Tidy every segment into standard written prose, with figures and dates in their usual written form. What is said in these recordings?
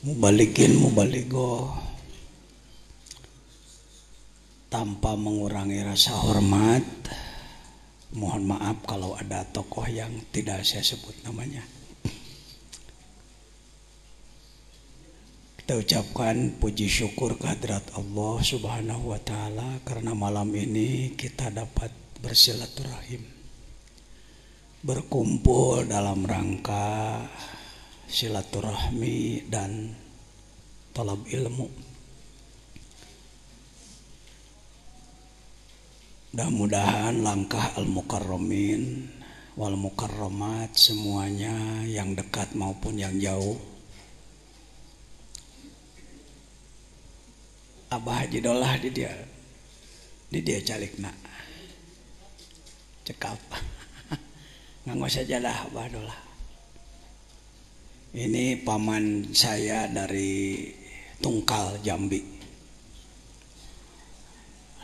Mubalikin mubaligo, tanpa mengurangi rasa hormat. Mohon maaf kalau ada tokoh yang tidak saya sebut namanya. Kita ucapkan puji syukur kehadirat Allah Subhanahu wa Ta'ala karena malam ini kita dapat bersilaturahim, berkumpul dalam rangka silaturahmi dan talab ilmu. Mudah-mudahan langkah al-mukarramin wal mukarramat semuanya yang dekat maupun yang jauh. Abah Haji Dolah di dia calikna cekap nganggo saja dah Abah Dolah. Ini paman saya dari Tungkal, Jambi.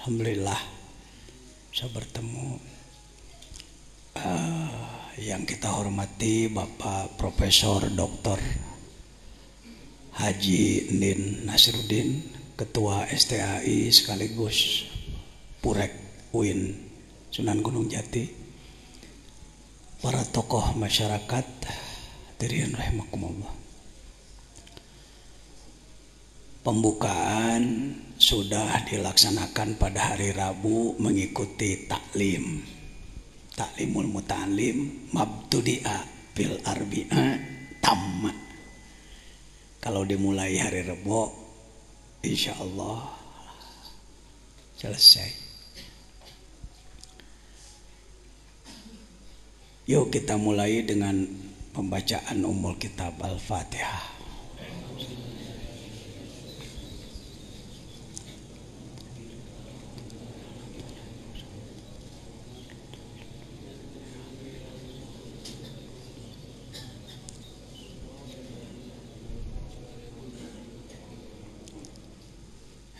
Alhamdulillah bisa bertemu. Yang kita hormati Bapak Profesor Dr. Haji Nin Nasruddin, Ketua STAI sekaligus Purek UIN Sunan Gunung Jati, para tokoh masyarakat, hadirin rahimakumullah. Pembukaan sudah dilaksanakan pada hari Rabu mengikuti taklimul muta'alim mabtudi'a fil arbi'a tamma. Kalau dimulai hari Rabu, insya Allah selesai. Yuk kita mulai dengan pembacaan Ummul Kitab Al-Fatihah.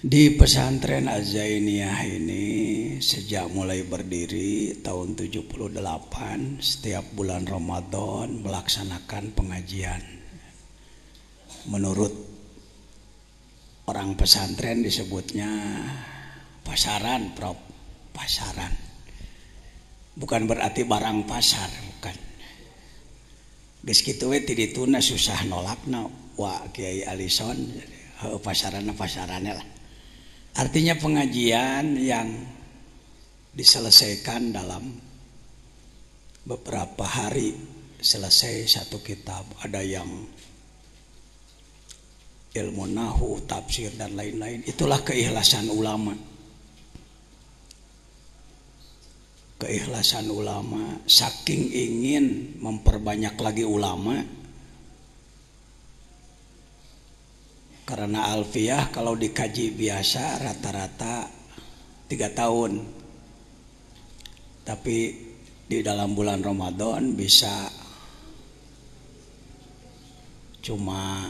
Di pesantren Az-Zainiyah ini sejak mulai berdiri tahun 78 setiap bulan Ramadan melaksanakan pengajian. Menurut orang pesantren disebutnya pasaran, Prof. Pasaran. Bukan berarti barang pasar, bukan. Geus kitu we ti dituna susah nolakna wa Kiai Alison pasarannya lah. Artinya pengajian yang diselesaikan dalam beberapa hari selesai satu kitab. Ada yang ilmu nahu, tafsir dan lain-lain. Itulah keikhlasan ulama. Keikhlasan ulama saking ingin memperbanyak lagi ulama. Karena alfiyah kalau dikaji biasa rata-rata 3 tahun. Tapi di dalam bulan Ramadan bisa cuma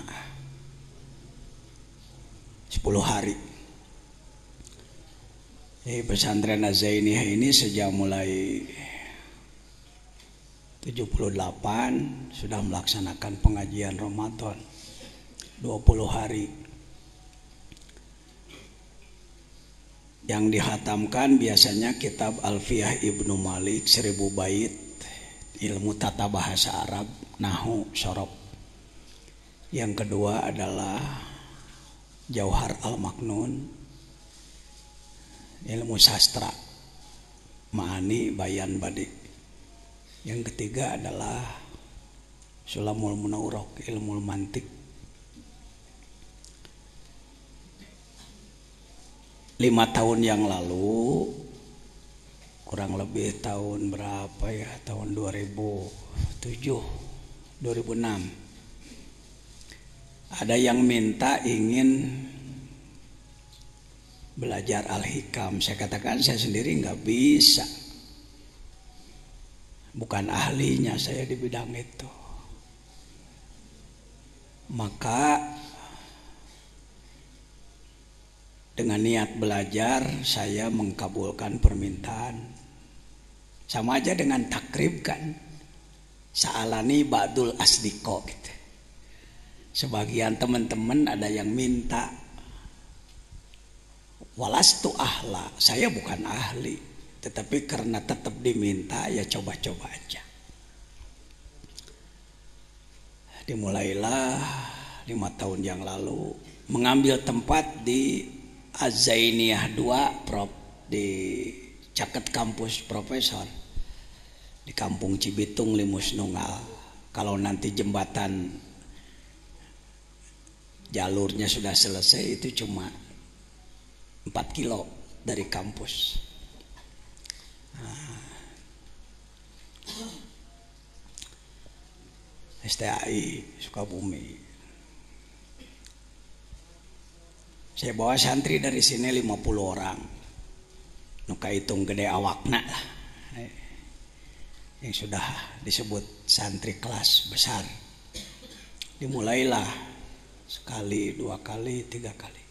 10 hari. Di pesantren Az-Zainiyah ini sejak mulai 78 sudah melaksanakan pengajian Ramadan 20 hari. Yang dihatamkan biasanya kitab Alfiyah Ibnu Malik 1000 bait, ilmu tata bahasa Arab, nahu, sorob. Yang kedua adalah Jauhar Al-Maknun, ilmu sastra, ma'ani, bayan, badi. Yang ketiga adalah Sulamul Munawwarok, ilmu mantik. 5 tahun yang lalu, kurang lebih tahun berapa ya, tahun 2007, 2006, ada yang minta ingin belajar Al-Hikam. Saya katakan saya sendiri nggak bisa, bukan ahlinya saya di bidang itu. Maka dengan niat belajar saya mengkabulkan permintaan. Sama aja dengan takrib kan. Sa'alani ba'dul asdiqo gitu. Sebagian teman-teman ada yang minta, walastu ahla, saya bukan ahli, tetapi karena tetap diminta ya coba-coba aja. Dimulailah 5 tahun yang lalu mengambil tempat di Az-Zainiyah 2 di Caket Kampus Profesor di Kampung Cibitung Limus Nunggal. Kalau nanti jembatan jalurnya sudah selesai, itu cuma 4 kilo dari kampus. STAI Sukabumi. Saya bawa santri dari sini 50 orang. Nuka hitung gede awakna lah. Yang sudah disebut santri kelas besar. Dimulailah sekali, 2 kali, 3 kali.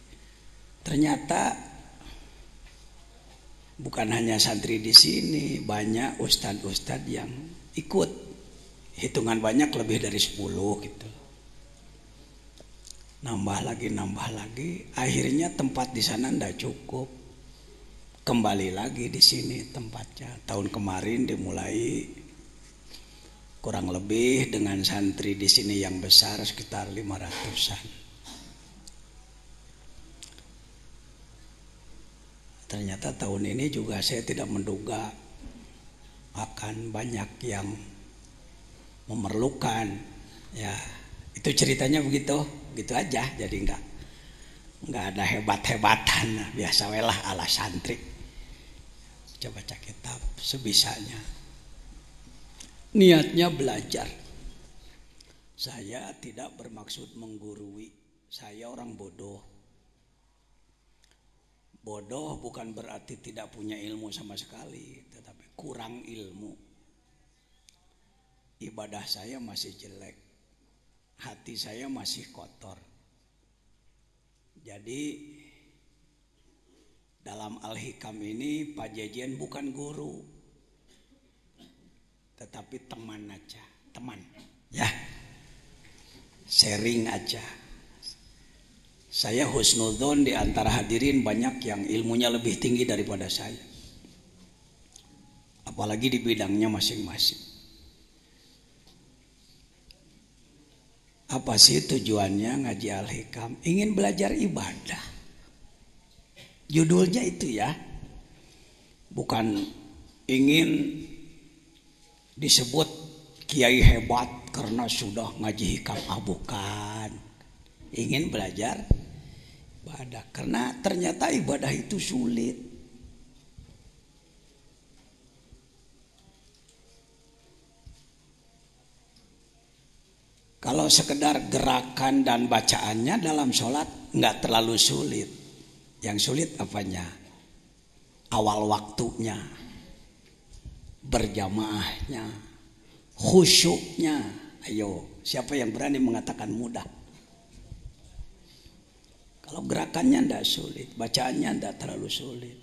Ternyata bukan hanya santri di sini, banyak ustadz-ustadz yang ikut. Hitungan banyak lebih dari 10 gitu. Nambah lagi. Akhirnya tempat di sana ndak cukup. Kembali lagi di sini tempatnya. Tahun kemarin dimulai kurang lebih dengan santri di sini yang besar sekitar 500-an. Ternyata tahun ini juga saya tidak menduga akan banyak yang memerlukan. Ya, itu ceritanya begitu aja. Jadi enggak ada hebat-hebatan, biasa welah ala santri. Coba baca kitab sebisanya. Niatnya belajar. Saya tidak bermaksud menggurui. Saya orang bodoh. Bodoh bukan berarti tidak punya ilmu sama sekali, tetapi kurang ilmu. Ibadah saya masih jelek. Hati saya masih kotor. Jadi dalam Al-Hikam ini Pak Jejen bukan guru, tetapi teman aja, teman. Ya, sharing aja. Saya husnudzon di antara hadirin banyak yang ilmunya lebih tinggi daripada saya. Apalagi di bidangnya masing-masing. Apa sih tujuannya ngaji Al-Hikam? Ingin belajar ibadah. Judulnya itu ya. Bukan ingin disebut kiai hebat karena sudah ngaji hikam, bukan. Ingin belajar ibadah karena ternyata ibadah itu sulit. Kalau sekedar gerakan dan bacaannya dalam sholat nggak terlalu sulit. Yang sulit apanya? Awal waktunya, berjamaahnya, khusyuknya. Ayo, siapa yang berani mengatakan mudah? Kalau gerakannya tidak sulit, bacaannya tidak terlalu sulit.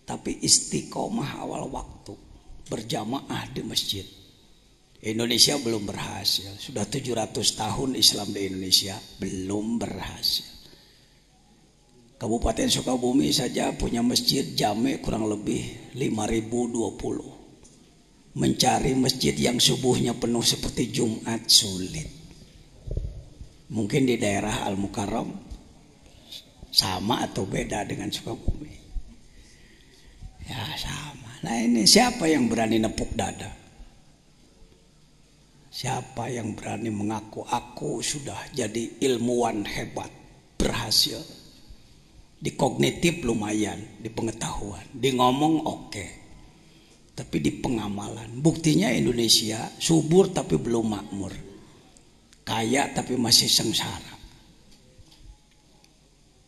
Tapi istiqomah awal waktu, berjamaah di masjid. Indonesia belum berhasil. Sudah 700 tahun Islam di Indonesia, belum berhasil. Kabupaten Sukabumi saja punya masjid jame kurang lebih 5.020. Mencari masjid yang subuhnya penuh seperti Jumat sulit. Mungkin di daerah Al-Mukarram sama atau beda dengan Sukabumi? Ya sama. Nah ini siapa yang berani nepuk dada? Siapa yang berani mengaku aku sudah jadi ilmuwan hebat, berhasil? Di kognitif lumayan, di pengetahuan, di ngomong oke. Tapi di pengamalan, buktinya Indonesia subur tapi belum makmur. Kaya tapi masih sengsara.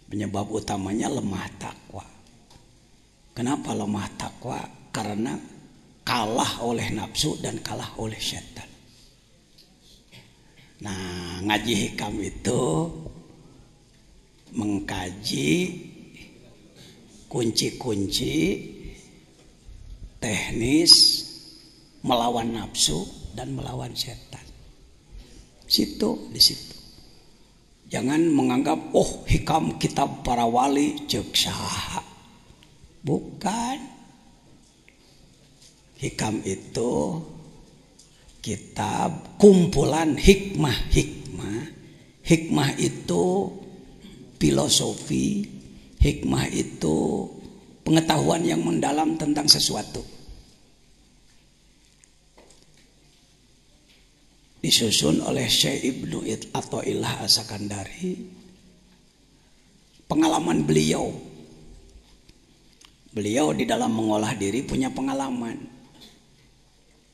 Penyebab utamanya lemah takwa. Kenapa lemah takwa? Karena kalah oleh nafsu dan kalah oleh setan. Nah, ngaji hikam itu mengkaji kunci-kunci teknis melawan nafsu dan melawan setan. Di situ. Jangan menganggap hikam kitab para wali ceuk saha. Bukan. Hikam itu kitab kumpulan hikmah-hikmah. Hikmah itu filosofi, hikmah itu pengetahuan yang mendalam tentang sesuatu. Disusun oleh Syekh Ibnu Athaillah As-Sakandari. Pengalaman beliau di dalam mengolah diri punya pengalaman.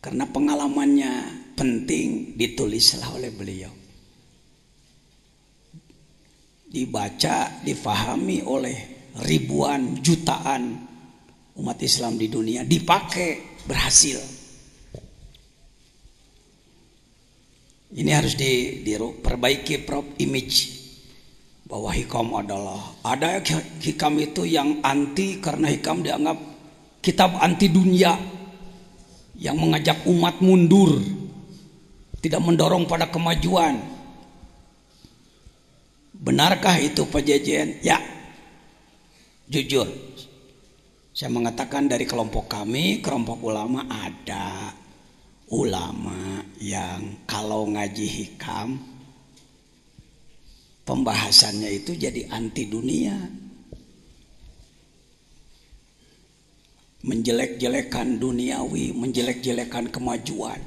Karena pengalamannya penting, ditulislah oleh beliau. Dibaca, difahami oleh ribuan, jutaan umat Islam di dunia. Dipakai, berhasil. Ini harus diperbaiki image bahwa hikam ada hikam itu yang anti karena hikam dianggap kitab anti dunia yang mengajak umat mundur, tidak mendorong pada kemajuan. Benarkah itu Pak Jejen? Ya, jujur saya mengatakan dari kelompok kami, kelompok ulama, ada ulama yang kalau ngaji hikam pembahasannya itu jadi anti dunia, menjelek-jelekan duniawi, menjelek-jelekan kemajuan.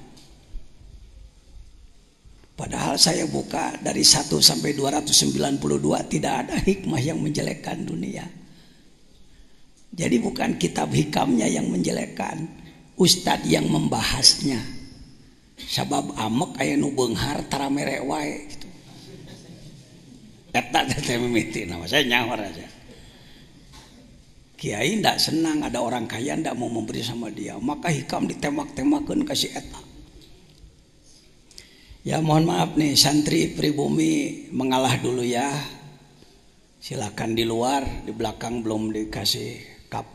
Padahal saya buka dari 1 sampai 292 tidak ada hikmah yang menjelekkan dunia. Jadi bukan kitab hikamnya yang menjelekkan, ustadz yang membahasnya. Sabab amek aya nu beunghar tara mere wae gitu. Eta teh mimiti nama saya nyawar aja. Kiai ndak senang ada orang kaya ndak mau memberi sama dia, maka hikam ditembak-tembakeun ka si eta. Ya mohon maaf nih santri pribumi mengalah dulu ya. Silakan di luar, di belakang belum dikasih cup.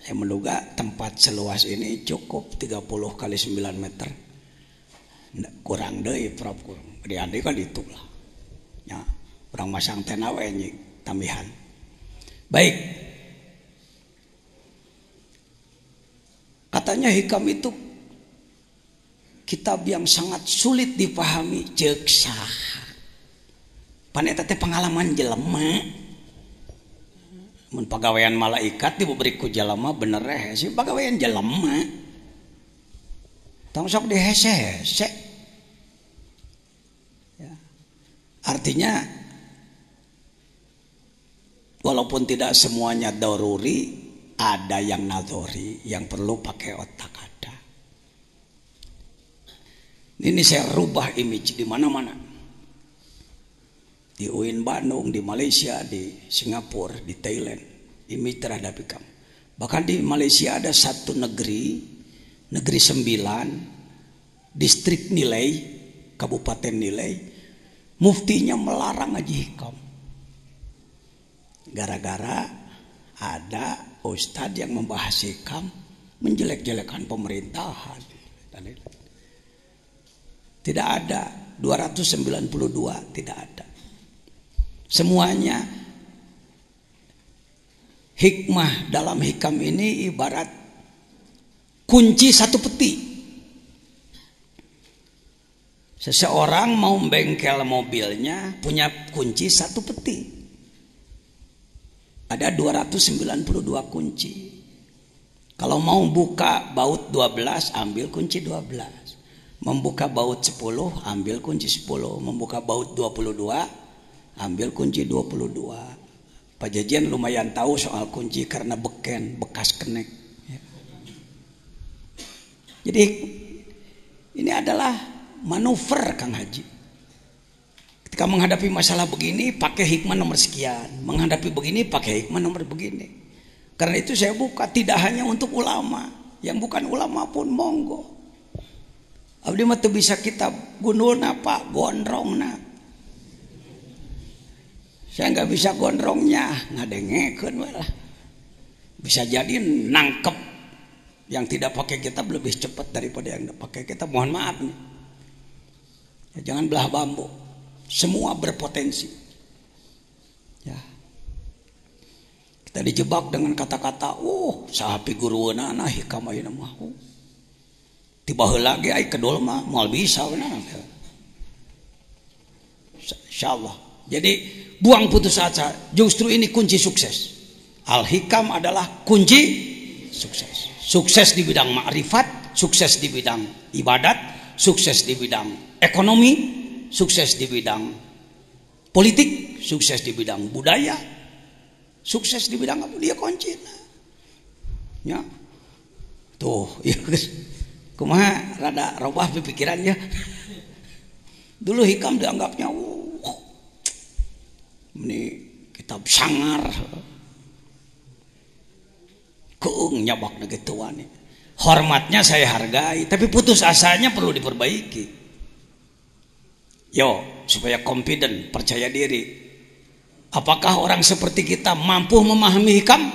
Saya menduga tempat seluas ini cukup 30 kali 9 meter. Kurang deh, Prof. Kurang. Di kan itu lah. Ya, kurang masang tena we tambihan. Baik. Katanya hikam itu kitab yang sangat sulit dipahami, ceuk saha. Pan eta teh pengalaman jelema. Mun pagawean malaikat diberi ku jalema bener hese pagawean jelema. Tong sok dihese-hese. Ya. Artinya walaupun tidak semuanya daruri, ada yang nadhori yang perlu pakai otak ada. Ini saya rubah image di mana-mana. Di UIN Bandung, di Malaysia, di Singapura, di Thailand, image terhadap hikam. Bahkan di Malaysia ada satu negeri 9, distrik Nilai, kabupaten Nilai, muftinya melarang ngaji hikam. Gara-gara ada ustadz yang membahas hikam, menjelek-jelekan pemerintahan. Tidak ada, 292 tidak ada. Semuanya hikmah dalam hikam ini ibarat kunci satu peti. Seseorang mau bengkel mobilnya punya kunci satu peti. Ada 292 kunci. Kalau mau buka baut 12 ambil kunci 12. Membuka baut 10 ambil kunci 10. Membuka baut 22 ambil kunci 22. Pak Jejen lumayan tahu soal kunci karena beken, bekas kenek. Jadi ini adalah manuver Kang Haji. Ketika menghadapi masalah begini pakai hikmah nomor sekian, menghadapi begini pakai hikmah nomor begini. Karena itu saya buka tidak hanya untuk ulama, yang bukan ulama pun monggo. Abdi mah teu bisa kitab gundulna Pak, gondrongna. Saya nggak bisa gondrongnya, ngadengekeun we lah. Bisa jadi nangkep yang tidak pakai kitab lebih cepat daripada yang pakai kitab. Mohon maaf nih. Ya, jangan belah bambu. Semua berpotensi. Ya. Kita dijebak dengan kata-kata, sahapi guruana nah hikam ayeuna mah. Tiba heula ge ai kedul mah moal bisa benar. Insyaallah. Jadi buang putus asa. Justru ini kunci sukses. Al-hikam adalah kunci sukses. Sukses di bidang ma'rifat, sukses di bidang ibadat, sukses di bidang ekonomi, sukses di bidang politik, sukses di bidang budaya, sukses di bidang apa? Dia kunci. Ya. Tuh, ya kumaha rada robah pikirannya. Dulu hikam dianggapnya ini kitab sangar. Keung nyabak negituan. Hormatnya saya hargai, tapi putus asanya perlu diperbaiki. Yo, supaya confident, percaya diri. Apakah orang seperti kita mampu memahami hikam?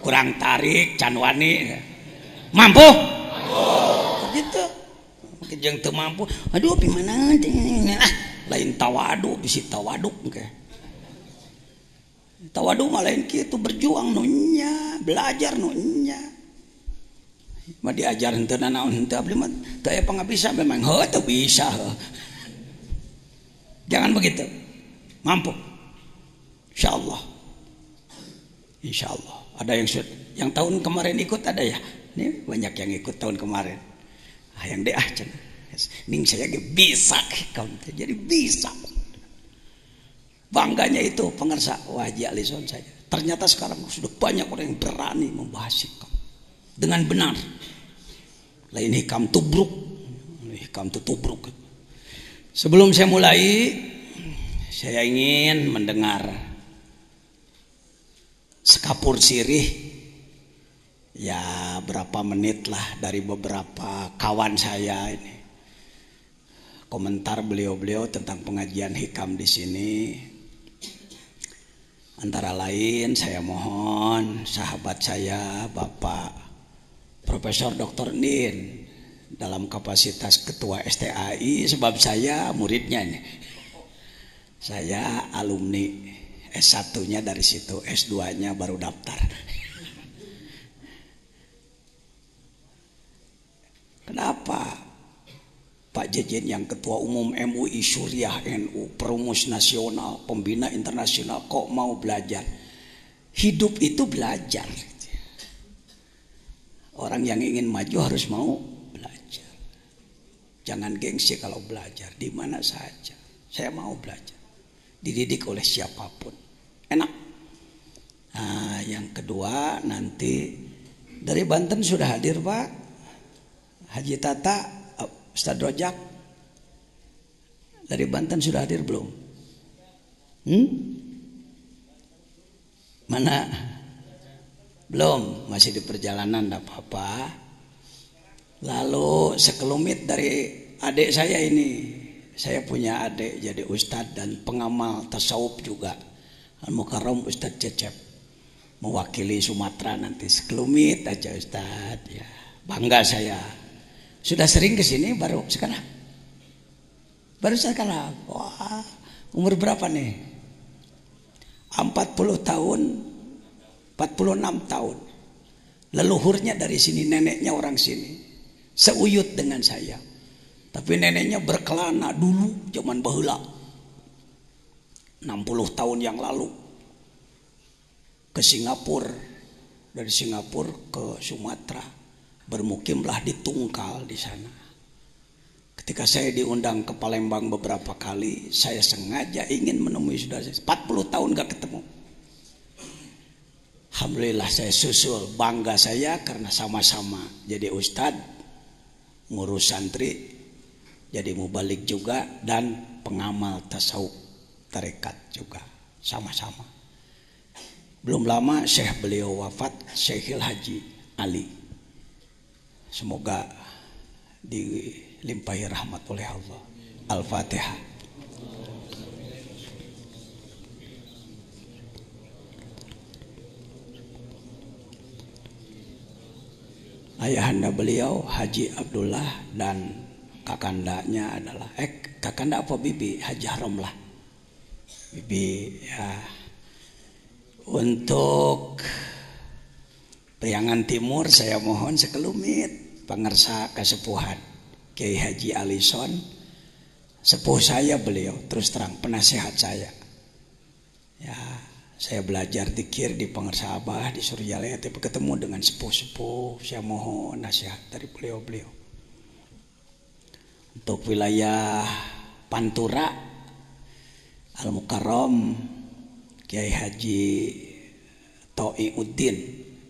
Kurang tarik, canwani. Mampu? Gitu. Jeung teu mampu. Aduh, gimana? Lain tawadu, bisi tawaduk ke. Tawadu mah lain kitu berjuang nunya, belajar nunya. Mah diajar henteu naon henteu abdi mah teu aya pangabisa memang teu bisa. Jangan begitu. Mampu. Insyaallah. Insyaallah. Ada yang tahun kemarin ikut ada ya? Nih banyak yang ikut tahun kemarin. Hayang deh cenah. Ning saya ge bisa hikam jadi bisa. Bangganya itu pengersa Haji Alison saya. Ternyata sekarang sudah banyak orang yang berani membahas hikam dengan benar. Lain hikam tubruk, hikam tubruk. Sebelum saya mulai, saya ingin mendengar sekapur sirih, ya berapa menit lah dari beberapa kawan saya ini. Komentar beliau-beliau tentang pengajian hikam di sini. Antara lain saya mohon sahabat saya Bapak Profesor Dr. Nin dalam kapasitas Ketua STAI, sebab saya muridnya nih. Saya alumni S1-nya dari situ, S2-nya baru daftar. Kenapa Pak Jejen yang Ketua Umum MUI Suriah NU, Perumus Nasional, Pembina Internasional kok mau belajar? Hidup itu belajar. Orang yang ingin maju harus mau belajar. Jangan gengsi kalau belajar di mana saja. Saya mau belajar. Dididik oleh siapapun. Enak. Nah, yang kedua nanti dari Banten sudah hadir Pak Haji Tata. Ustaz Rojak dari Banten sudah hadir belum? Mana? Belum, masih di perjalanan, tidak apa-apa. Lalu sekelumit dari adik saya ini. Saya punya adik jadi ustadz dan pengamal tasawuf juga. Al-Mukarram Ustadz Cecep. Mewakili Sumatera nanti. Sekelumit aja Ustadz. Ya, bangga saya. Sudah sering ke sini baru sekarang? Baru sekarang. Wah, umur berapa nih? 40 tahun, 46 tahun. Leluhurnya dari sini, neneknya orang sini. Seuyut dengan saya. Tapi neneknya berkelana dulu zaman baheula. 60 tahun yang lalu. Ke Singapura. Dari Singapura ke Sumatera. Bermukimlah di Tungkal di sana. Ketika saya diundang ke Palembang beberapa kali, saya sengaja ingin menemui saudara saya. 40 tahun gak ketemu. Alhamdulillah saya susul, bangga saya karena sama-sama jadi ustadz, ngurus santri, jadi mubalik juga, dan pengamal tasawuf tarekat juga sama-sama. Belum lama Syekh beliau wafat, Syekhil Haji Ali. Semoga dilimpahi rahmat oleh Allah. Al-Fatihah. Ayahanda beliau Haji Abdullah dan kakandanya adalah kakanda apa bibi? Haji Harom lah. Bibi ya. Untuk Priangan Timur saya mohon sekelumit pangersa kasepuhan Kiai Haji Alison, sepuh saya beliau, terus terang penasehat saya. Ya, saya belajar zikir di Pangersa Abah di Suryalaya, tapi ketemu dengan sepuh-sepuh, saya mohon nasihat dari beliau-beliau. Untuk wilayah Pantura Al Mukarram Kiai Haji Toiuddin,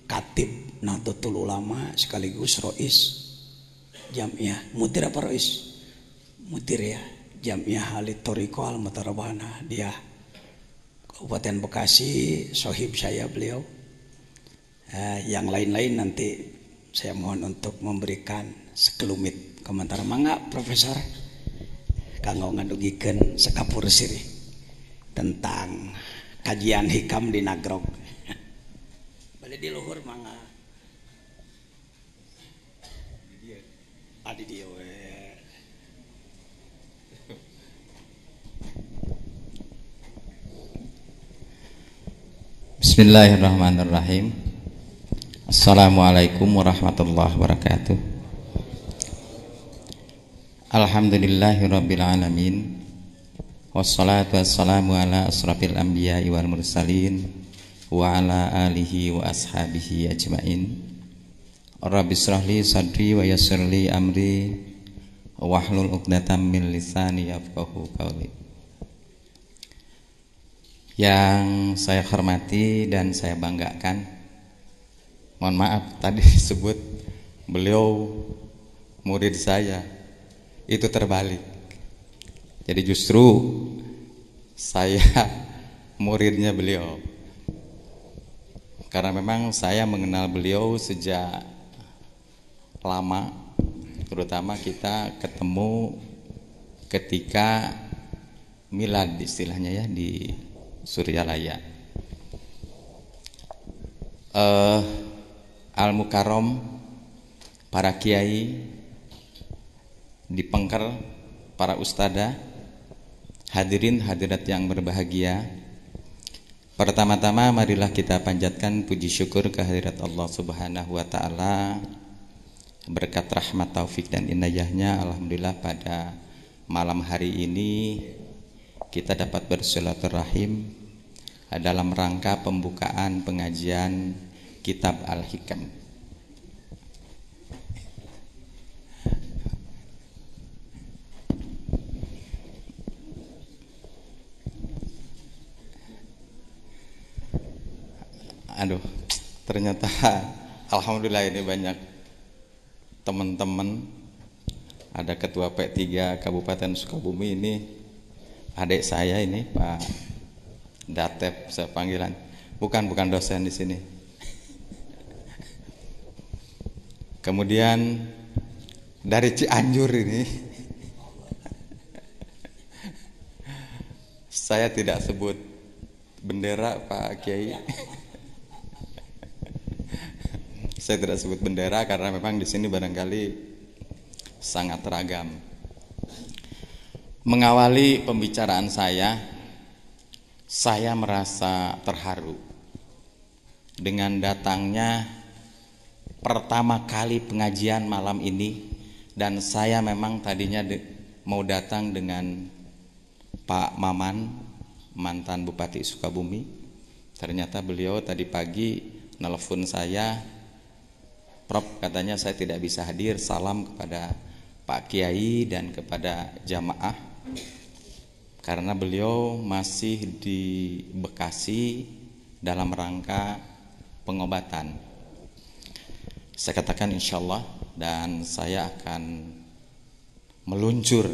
Katib Nahdlatul Ulama sekaligus Rois Jamiah, mudir apa Rois? Mudir ya, Jamiah Halid Thoriqah Al Mutarabana, dia Kabupaten Bekasi, sohib saya beliau. Yang lain-lain nanti saya mohon untuk memberikan sekelumit komentar. Mangga Profesor kanggo ngadugikeun sekapur sirih tentang kajian hikam di Nagrog. Balik di luhur mangga. Adi dia we. Bismillahirrahmanirrahim. Assalamualaikum warahmatullahi wabarakatuh. Alhamdulillahirabbil alamin. Wassalatu wassalamu ala asrafil anbiya'i wal mursalin wa ala alihi wa ashabihi ajmain. Rabbi shrahli sadri wa yassirli amri wahlul 'uqdatam min lisani yafqahu qawli. Yang saya hormati dan saya banggakan, mohon maaf tadi disebut beliau murid saya, itu terbalik. Jadi justru saya muridnya beliau, karena memang saya mengenal beliau sejak lama, terutama kita ketemu ketika milad istilahnya ya di Suryalaya. Al Mukarram, para kiai di Pengker, para ustadzah, hadirin hadirat yang berbahagia. Pertama-tama marilah kita panjatkan puji syukur kehadirat Allah Subhanahu wa taala. Berkat rahmat taufik dan inayahnya, alhamdulillah pada malam hari ini kita dapat bersilaturahim dalam rangka pembukaan pengajian Kitab Al-Hikam. Aduh, ternyata alhamdulillah ini banyak teman-teman. Ada Ketua P3 Kabupaten Sukabumi ini, adik saya ini Pak Datep, saya panggilan. Bukan dosen di sini. Kemudian dari Cianjur ini, saya tidak sebut bendera Pak Kiai. Saya tidak sebut bendera karena memang di sini barangkali sangat teragam. Mengawali pembicaraan saya merasa terharu dengan datangnya pertama kali pengajian malam ini, dan saya memang tadinya mau datang dengan Pak Maman, mantan Bupati Sukabumi. Ternyata beliau tadi pagi nelpon saya, Prof, katanya saya tidak bisa hadir, salam kepada Pak Kiai dan kepada jamaah, karena beliau masih di Bekasi dalam rangka pengobatan. Saya katakan insya Allah, dan saya akan meluncur,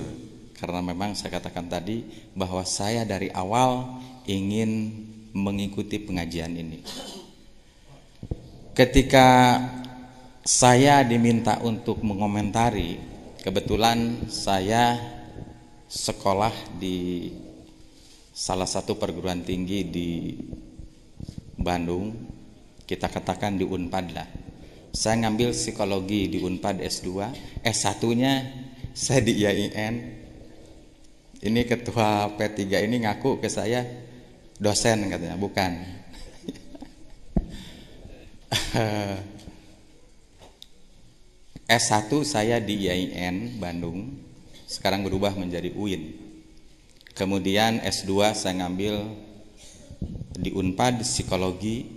karena memang saya katakan tadi bahwa saya dari awal ingin mengikuti pengajian ini. Ketika saya diminta untuk mengomentari, kebetulan saya sekolah di salah satu perguruan tinggi di Bandung, kita katakan di Unpad lah. Saya ngambil psikologi di Unpad S2, S1-nya saya di IAIN. Ini ketua P3 ini ngaku ke saya dosen katanya, bukan. S1 saya di IAIN Bandung, sekarang berubah menjadi UIN. Kemudian S2 saya ngambil di Unpad psikologi.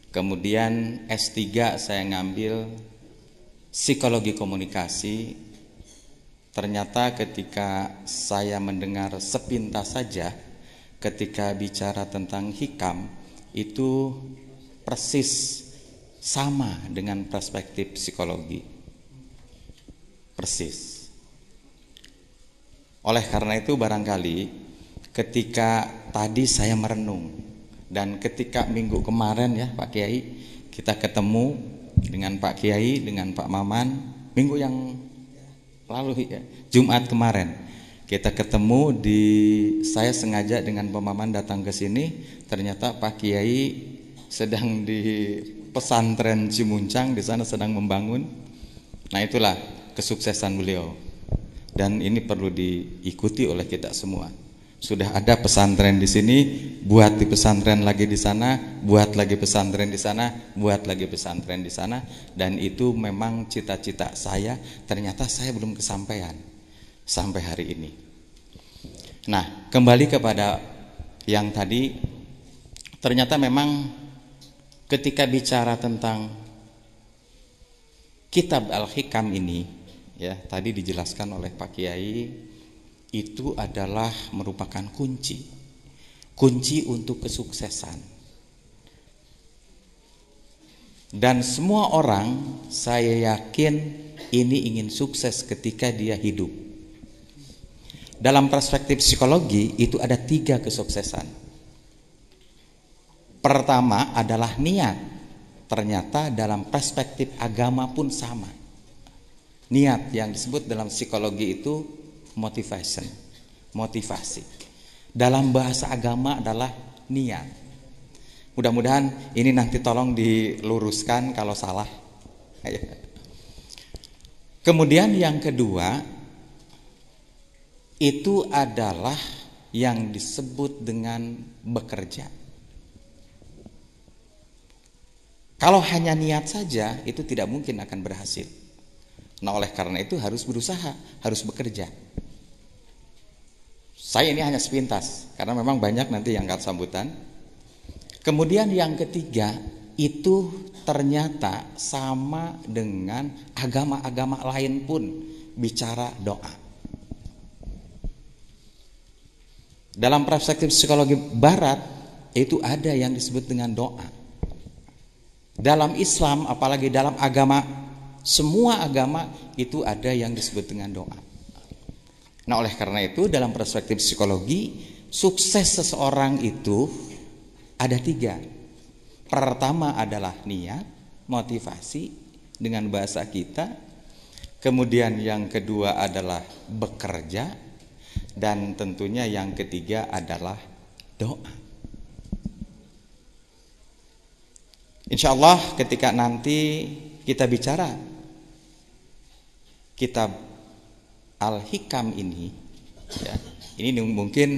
Kemudian S3 saya ngambil psikologi komunikasi. Ternyata ketika saya mendengar sepintas saja ketika bicara tentang hikam itu persis sama dengan perspektif psikologi. Persis. Oleh karena itu barangkali ketika tadi saya merenung dan ketika minggu kemarin ya Pak Kiai kita ketemu dengan Pak Kiai, dengan Pak Maman, minggu yang lalu ya, Jumat kemarin kita ketemu saya sengaja dengan Pak Maman datang ke sini, ternyata Pak Kiai sedang di pesantren Cimuncang, di sana sedang membangun. Nah itulah kesuksesan beliau dan ini perlu diikuti oleh kita semua. Sudah ada pesantren di sini, buat di pesantren lagi di sana, buat lagi pesantren di sana, buat lagi pesantren di sana, dan itu memang cita-cita saya. Ternyata saya belum kesampaian sampai hari ini. Nah, kembali kepada yang tadi, ternyata memang ketika bicara tentang kitab Al-Hikam ini, ya tadi dijelaskan oleh Pak Kiai. Itu adalah merupakan kunci untuk kesuksesan. Dan semua orang saya yakin ini ingin sukses ketika dia hidup. Dalam perspektif psikologi itu ada 3 kesuksesan. Pertama adalah niat. Ternyata dalam perspektif agama pun sama. Niat yang disebut dalam psikologi itu motivasi. Dalam bahasa agama adalah niat. Mudah-mudahan ini nanti tolong diluruskan kalau salah. Kemudian yang kedua itu adalah yang disebut dengan bekerja. Kalau hanya niat saja itu tidak mungkin akan berhasil. Nah oleh karena itu harus berusaha, harus bekerja. Saya ini hanya sepintas karena memang banyak nanti yang angkat sambutan. Kemudian yang ketiga itu ternyata sama dengan agama-agama lain pun bicara doa. Dalam perspektif psikologi barat itu ada yang disebut dengan doa. Dalam Islam apalagi dalam agama, semua agama itu ada yang disebut dengan doa. Nah oleh karena itu dalam perspektif psikologi sukses seseorang itu ada 3. Pertama adalah niat, motivasi dengan bahasa kita. Kemudian yang kedua adalah bekerja. Dan tentunya yang ketiga adalah doa. Insya Allah ketika nanti kita bicara kitab Al-Hikam ini ya, ini mungkin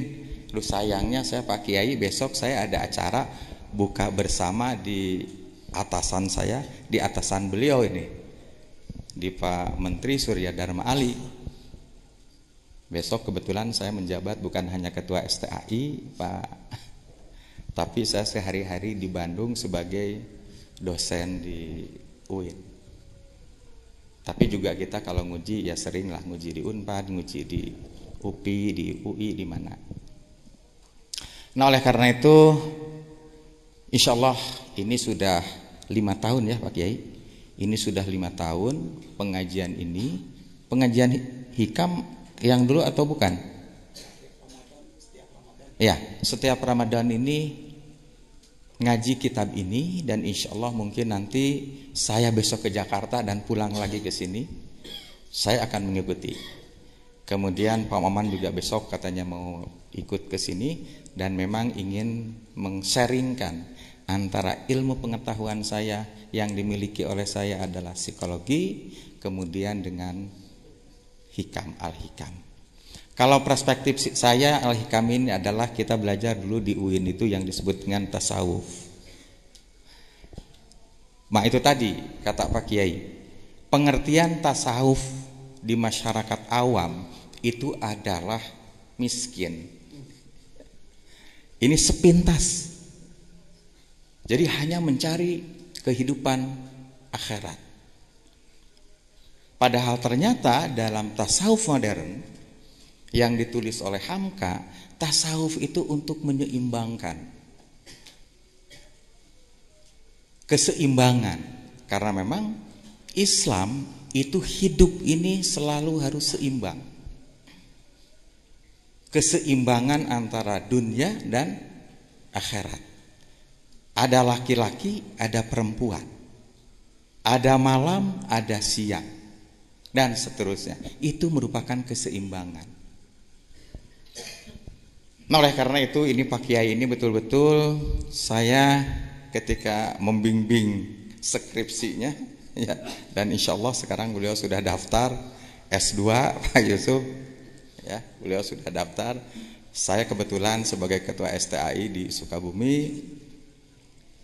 lu sayangnya saya Pak Kiai besok saya ada acara buka bersama di atasan saya, di atasan beliau ini, di Pak Menteri Surya Dharma Ali. Besok kebetulan saya menjabat bukan hanya ketua STAI Pak, tapi saya sehari-hari di Bandung sebagai dosen di UIN. Tapi juga kita kalau nguji ya sering lah nguji di Unpad, nguji di UPI, di UI, di mana. Nah oleh karena itu insya Allah ini sudah 5 tahun ya Pak Kiai. Ini sudah 5 tahun pengajian ini. Pengajian hikam yang dulu atau bukan? Ya, setiap Ramadan ini ngaji kitab ini dan insya Allah mungkin nanti saya besok ke Jakarta dan pulang lagi ke sini. Saya akan mengikuti. Kemudian Pak Maman juga besok katanya mau ikut ke sini dan memang ingin meng-sharingkan antara ilmu pengetahuan saya yang dimiliki oleh saya adalah psikologi, kemudian dengan hikam, al-hikam. Kalau perspektif saya, al-hikam ini adalah kita belajar dulu di UIN itu yang disebut dengan tasawuf. Itu tadi kata Pak Kiai, pengertian tasawuf di masyarakat awam itu adalah miskin. Ini sepintas. Jadi hanya mencari kehidupan akhirat. Padahal ternyata dalam tasawuf modern yang ditulis oleh Hamka, tasawuf itu untuk menyeimbangkan keseimbangan. Karena memang Islam itu hidup ini selalu harus seimbang. Keseimbangan antara dunia dan akhirat. Ada laki-laki, ada perempuan. Ada malam, ada siang. Dan seterusnya. Itu merupakan keseimbangan. Nah, oleh karena itu ini Pak Kiai ini betul-betul saya ketika membimbing skripsinya ya, dan insya Allah sekarang beliau sudah daftar S2 Pak Yusuf. Ya, beliau sudah daftar. Saya kebetulan sebagai ketua STAI di Sukabumi.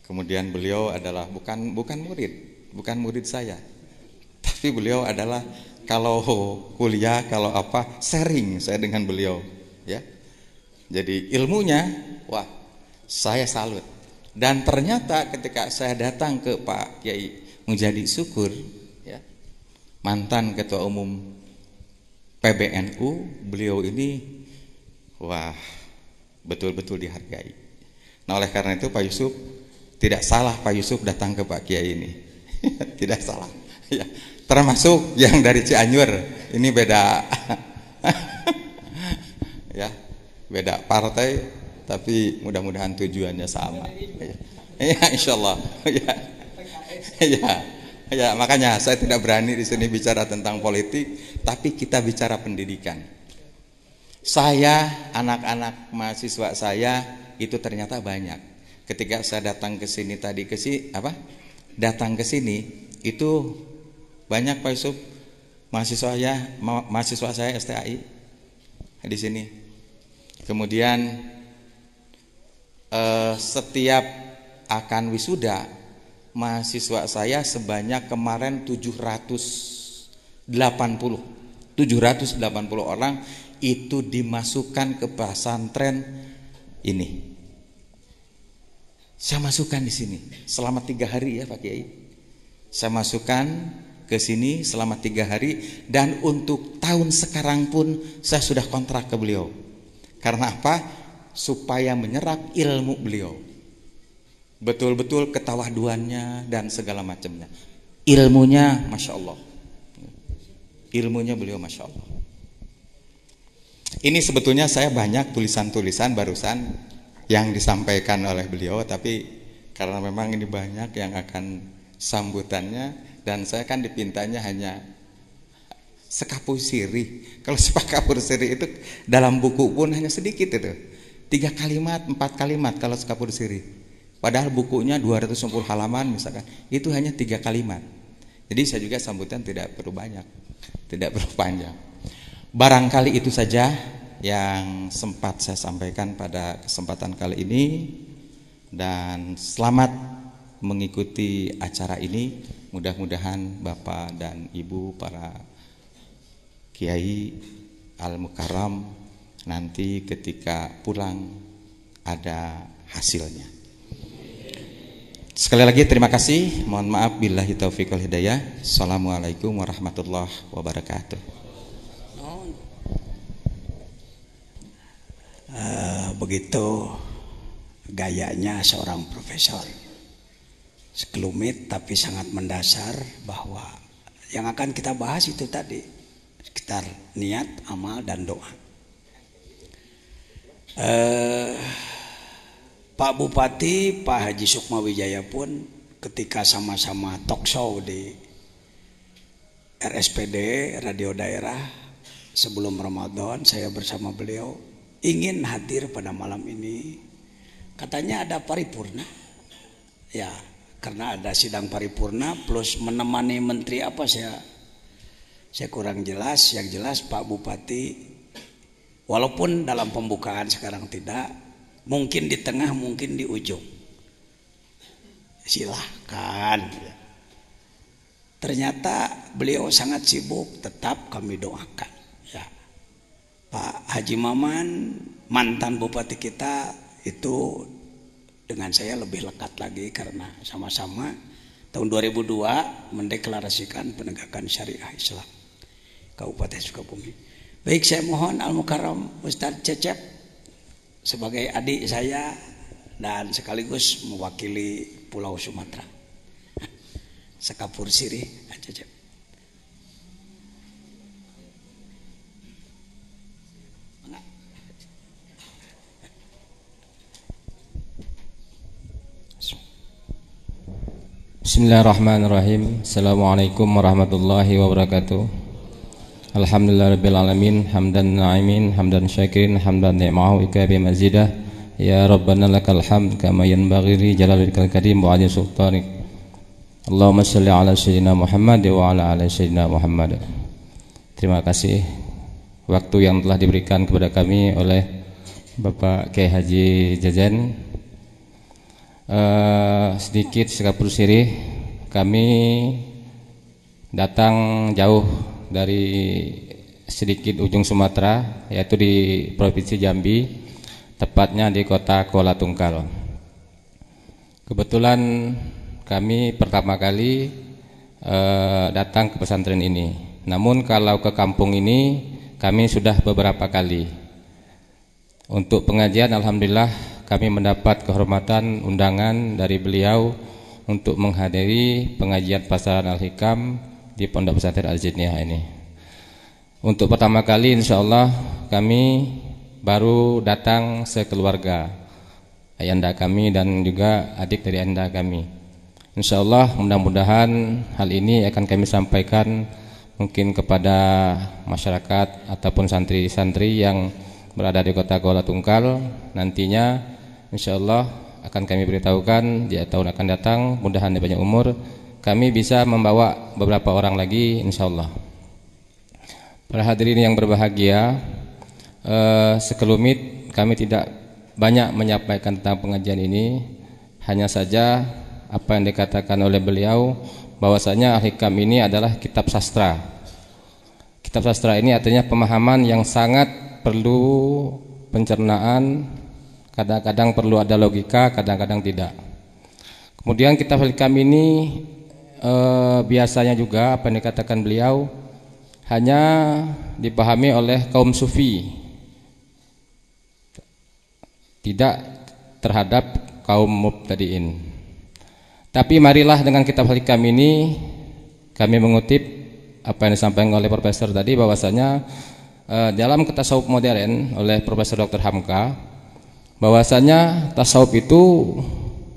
Kemudian beliau adalah bukan murid saya. Tapi beliau adalah kalau kuliah, kalau apa, sharing saya dengan beliau, ya. Jadi ilmunya, wah, saya salut. Dan ternyata ketika saya datang ke Pak Kiai Mujadi Syukur, ya, mantan ketua umum PBNU, beliau ini wah betul-betul dihargai. Nah, oleh karena itu Pak Yusuf, tidak salah Pak Yusuf datang ke Pak Kiai ini. Tidak salah ya. Termasuk yang dari Cianjur, ini beda ya, beda partai, tapi mudah-mudahan tujuannya sama ya, insyaallah ya. Ya, makanya saya tidak berani di sini bicara tentang politik, tapi kita bicara pendidikan. Saya, anak-anak mahasiswa saya itu ternyata banyak. Ketika saya datang ke sini tadi datang ke sini itu banyak Pak Yusuf mahasiswa saya STAI di sini. Kemudian setiap akan wisuda mahasiswa saya sebanyak kemarin 780 orang itu dimasukkan ke pesantren ini. Saya masukkan di sini selama 3 hari ya Pak Kiai. Saya masukkan ke sini selama 3 hari, dan untuk tahun sekarang pun saya sudah kontrak ke beliau. Karena apa? Supaya menyerap ilmu beliau. Betul-betul ketawaduannya dan segala macamnya. Ilmunya Masya Allah. Ilmunya beliau Masya Allah. Ini sebetulnya saya banyak tulisan-tulisan barusan yang disampaikan oleh beliau, tapi karena memang ini banyak yang akan sambutannya, dan saya kan dipintanya hanya sekapur siri. Kalau sekapur siri itu dalam buku pun hanya sedikit itu. 3 kalimat, 4 kalimat kalau sekapur siri. Padahal bukunya 250 halaman misalkan, itu hanya 3 kalimat. Jadi saya juga sambutan tidak perlu banyak, tidak perlu panjang. Barangkali itu saja yang sempat saya sampaikan pada kesempatan kali ini. Dan selamat mengikuti acara ini. Mudah-mudahan Bapak dan Ibu para Kiai Al-Mukarram nanti ketika pulang ada hasilnya. Sekali lagi terima kasih. Mohon maaf billahi taufiq wal hidayah. Assalamualaikum warahmatullahi wabarakatuh. Begitu gayanya seorang profesor. Sekelumit tapi sangat mendasar, bahwa yang akan kita bahas itu tadi sekitar niat, amal, dan doa. Pak Bupati, Pak Haji Sukma Wijaya pun ketika sama-sama talk show di RSPD Radio Daerah sebelum Ramadan, saya bersama beliau ingin hadir pada malam ini. Katanya ada paripurna, ya, karena ada sidang paripurna plus menemani menteri apa, saya Saya kurang jelas, yang jelas Pak Bupati walaupun dalam pembukaan sekarang tidak, mungkin di tengah, mungkin di ujung. Silahkan. Ternyata beliau sangat sibuk, tetap kami doakan. Ya. Pak Haji Maman, mantan bupati kita itu dengan saya lebih lekat lagi karena sama-sama tahun 2002 mendeklarasikan penegakan syariah Islam Kabupaten Sukabumi. Baik, saya mohon Al-Mukarram Ustadz Cecep sebagai adik saya dan sekaligus mewakili Pulau Sumatera. Sekapur sirih Cecep. Bismillahirrahmanirrahim. Assalamualaikum warahmatullahi wabarakatuh. Alhamdulillahirabbil alamin, hamdan na'imin, hamdan syakirin, hamdan ni'mahu ikabi mazidah. Ya Rabbana lakal hamd kama yanbaghi li jalalikal karim wa 'azimi sultanik. Allahumma shalli ala sayyidina Muhammad wa ala ali sayyidina Muhammad. Terima kasih waktu yang telah diberikan kepada kami oleh Bapak Kiai Haji Jajan. Sedikit sekapur sirih, kami datang jauh dari sedikit ujung Sumatera, yaitu di Provinsi Jambi, tepatnya di kota Kuala Tungkal. Kebetulan kami pertama kali datang ke pesantren ini. Namun kalau ke kampung ini kami sudah beberapa kali. Untuk pengajian alhamdulillah kami mendapat kehormatan undangan dari beliau untuk menghadiri pengajian pasaran Al-Hikam di Pondok Pesantren Al-Jidniyah ini. Untuk pertama kali insyaallah kami baru datang sekeluarga, ayahanda kami dan juga adik dari ayahanda kami. Insyaallah mudah-mudahan hal ini akan kami sampaikan mungkin kepada masyarakat ataupun santri-santri yang berada di kota Kuala Tungkal. Nantinya insyaallah akan kami beritahukan di tahun akan datang, mudah-mudahan banyak umur, kami bisa membawa beberapa orang lagi insyaallah. Para hadirin yang berbahagia, sekelumit kami tidak banyak menyampaikan tentang pengajian ini, hanya saja apa yang dikatakan oleh beliau bahwasanya Al-Hikam ini adalah kitab sastra. Kitab sastra ini artinya pemahaman yang sangat perlu pencernaan, kadang-kadang perlu ada logika, kadang-kadang tidak. Kemudian kitab Al-Hikam ini biasanya juga apa yang dikatakan beliau hanya dipahami oleh kaum sufi, tidak terhadap kaum mubtadiin. Tapi marilah dengan kitab Al-Hikam ini kami mengutip apa yang disampaikan oleh Profesor tadi, bahwasanya dalam tasawuf modern oleh Profesor Dr. Hamka, bahwasanya tasawuf itu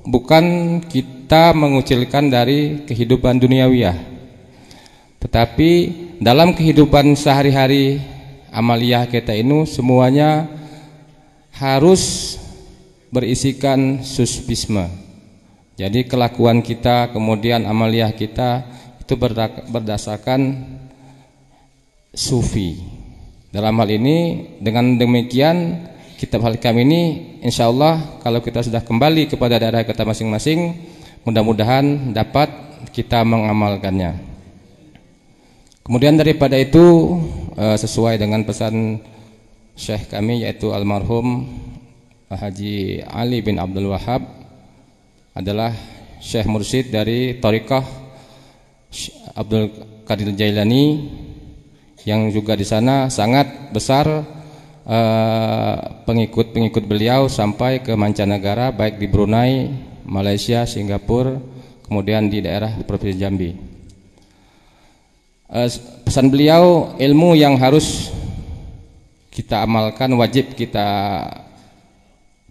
bukan kita mengucilkan dari kehidupan duniawiyah, tetapi dalam kehidupan sehari-hari amaliyah kita ini semuanya harus berisikan suspisme. Jadi kelakuan kita, kemudian amaliyah kita itu berdasarkan sufi. Dalam hal ini dengan demikian kitab Al-Hikam ini insyaallah kalau kita sudah kembali kepada daerah kita masing-masing, mudah-mudahan dapat kita mengamalkannya. Kemudian daripada itu sesuai dengan pesan Syekh kami yaitu almarhum Haji Ali bin Abdul Wahab, adalah Syekh Mursyid dari Thariqah Abdul Qadir Jailani, yang juga di sana sangat besar pengikut-pengikut beliau sampai ke mancanegara, baik di Brunei, Malaysia, Singapura, kemudian di daerah Provinsi Jambi. Pesan beliau, ilmu yang harus kita amalkan, wajib kita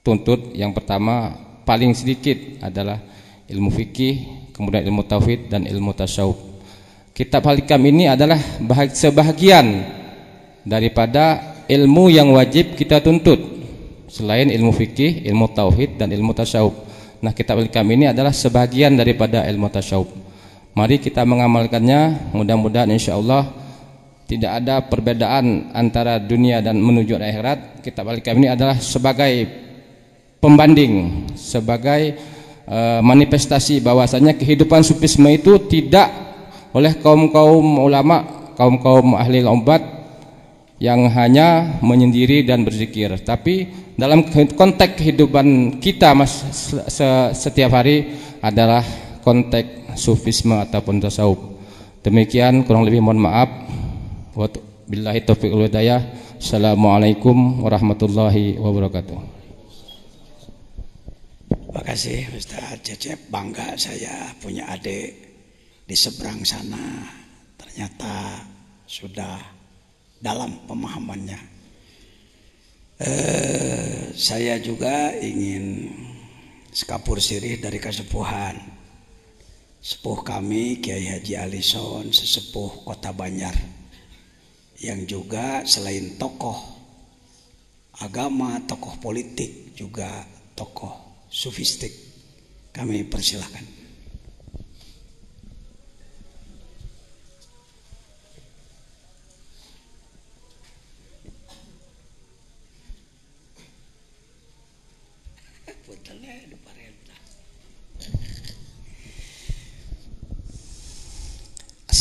tuntut, yang pertama paling sedikit adalah ilmu fikih, kemudian ilmu tauhid dan ilmu tasawuf. Kitab Al-Hikam ini adalah sebahagian daripada ilmu yang wajib kita tuntut selain ilmu fikih, ilmu tauhid dan ilmu tasawuf. Nah, kitab Al-Hikam ini adalah sebagian daripada ilmu tasawuf. Mari kita mengamalkannya, mudah-mudahan insyaallah tidak ada perbedaan antara dunia dan menuju akhirat. Kitab Al-Hikam ini adalah sebagai pembanding, sebagai manifestasi bahwasanya kehidupan sufisme itu tidak oleh kaum-kaum ulama, kaum-kaum ahli obat yang hanya menyendiri dan berzikir, tapi dalam konteks kehidupan kita setiap hari adalah konteks sufisme ataupun tasawuf. Demikian, kurang lebih mohon maaf. Wabillahi taufiq wal hidayah. Assalamualaikum warahmatullahi wabarakatuh. Terima kasih Ustaz Cecep. Bangga saya punya adik di seberang sana. Ternyata sudah dalam pemahamannya. Saya juga ingin sekapur sirih dari kesepuhan. Sepuh kami Kiai Haji Alison, sesepuh Kota Banjar, yang juga selain tokoh agama, tokoh politik, juga tokoh sufistik. Kami persilahkan.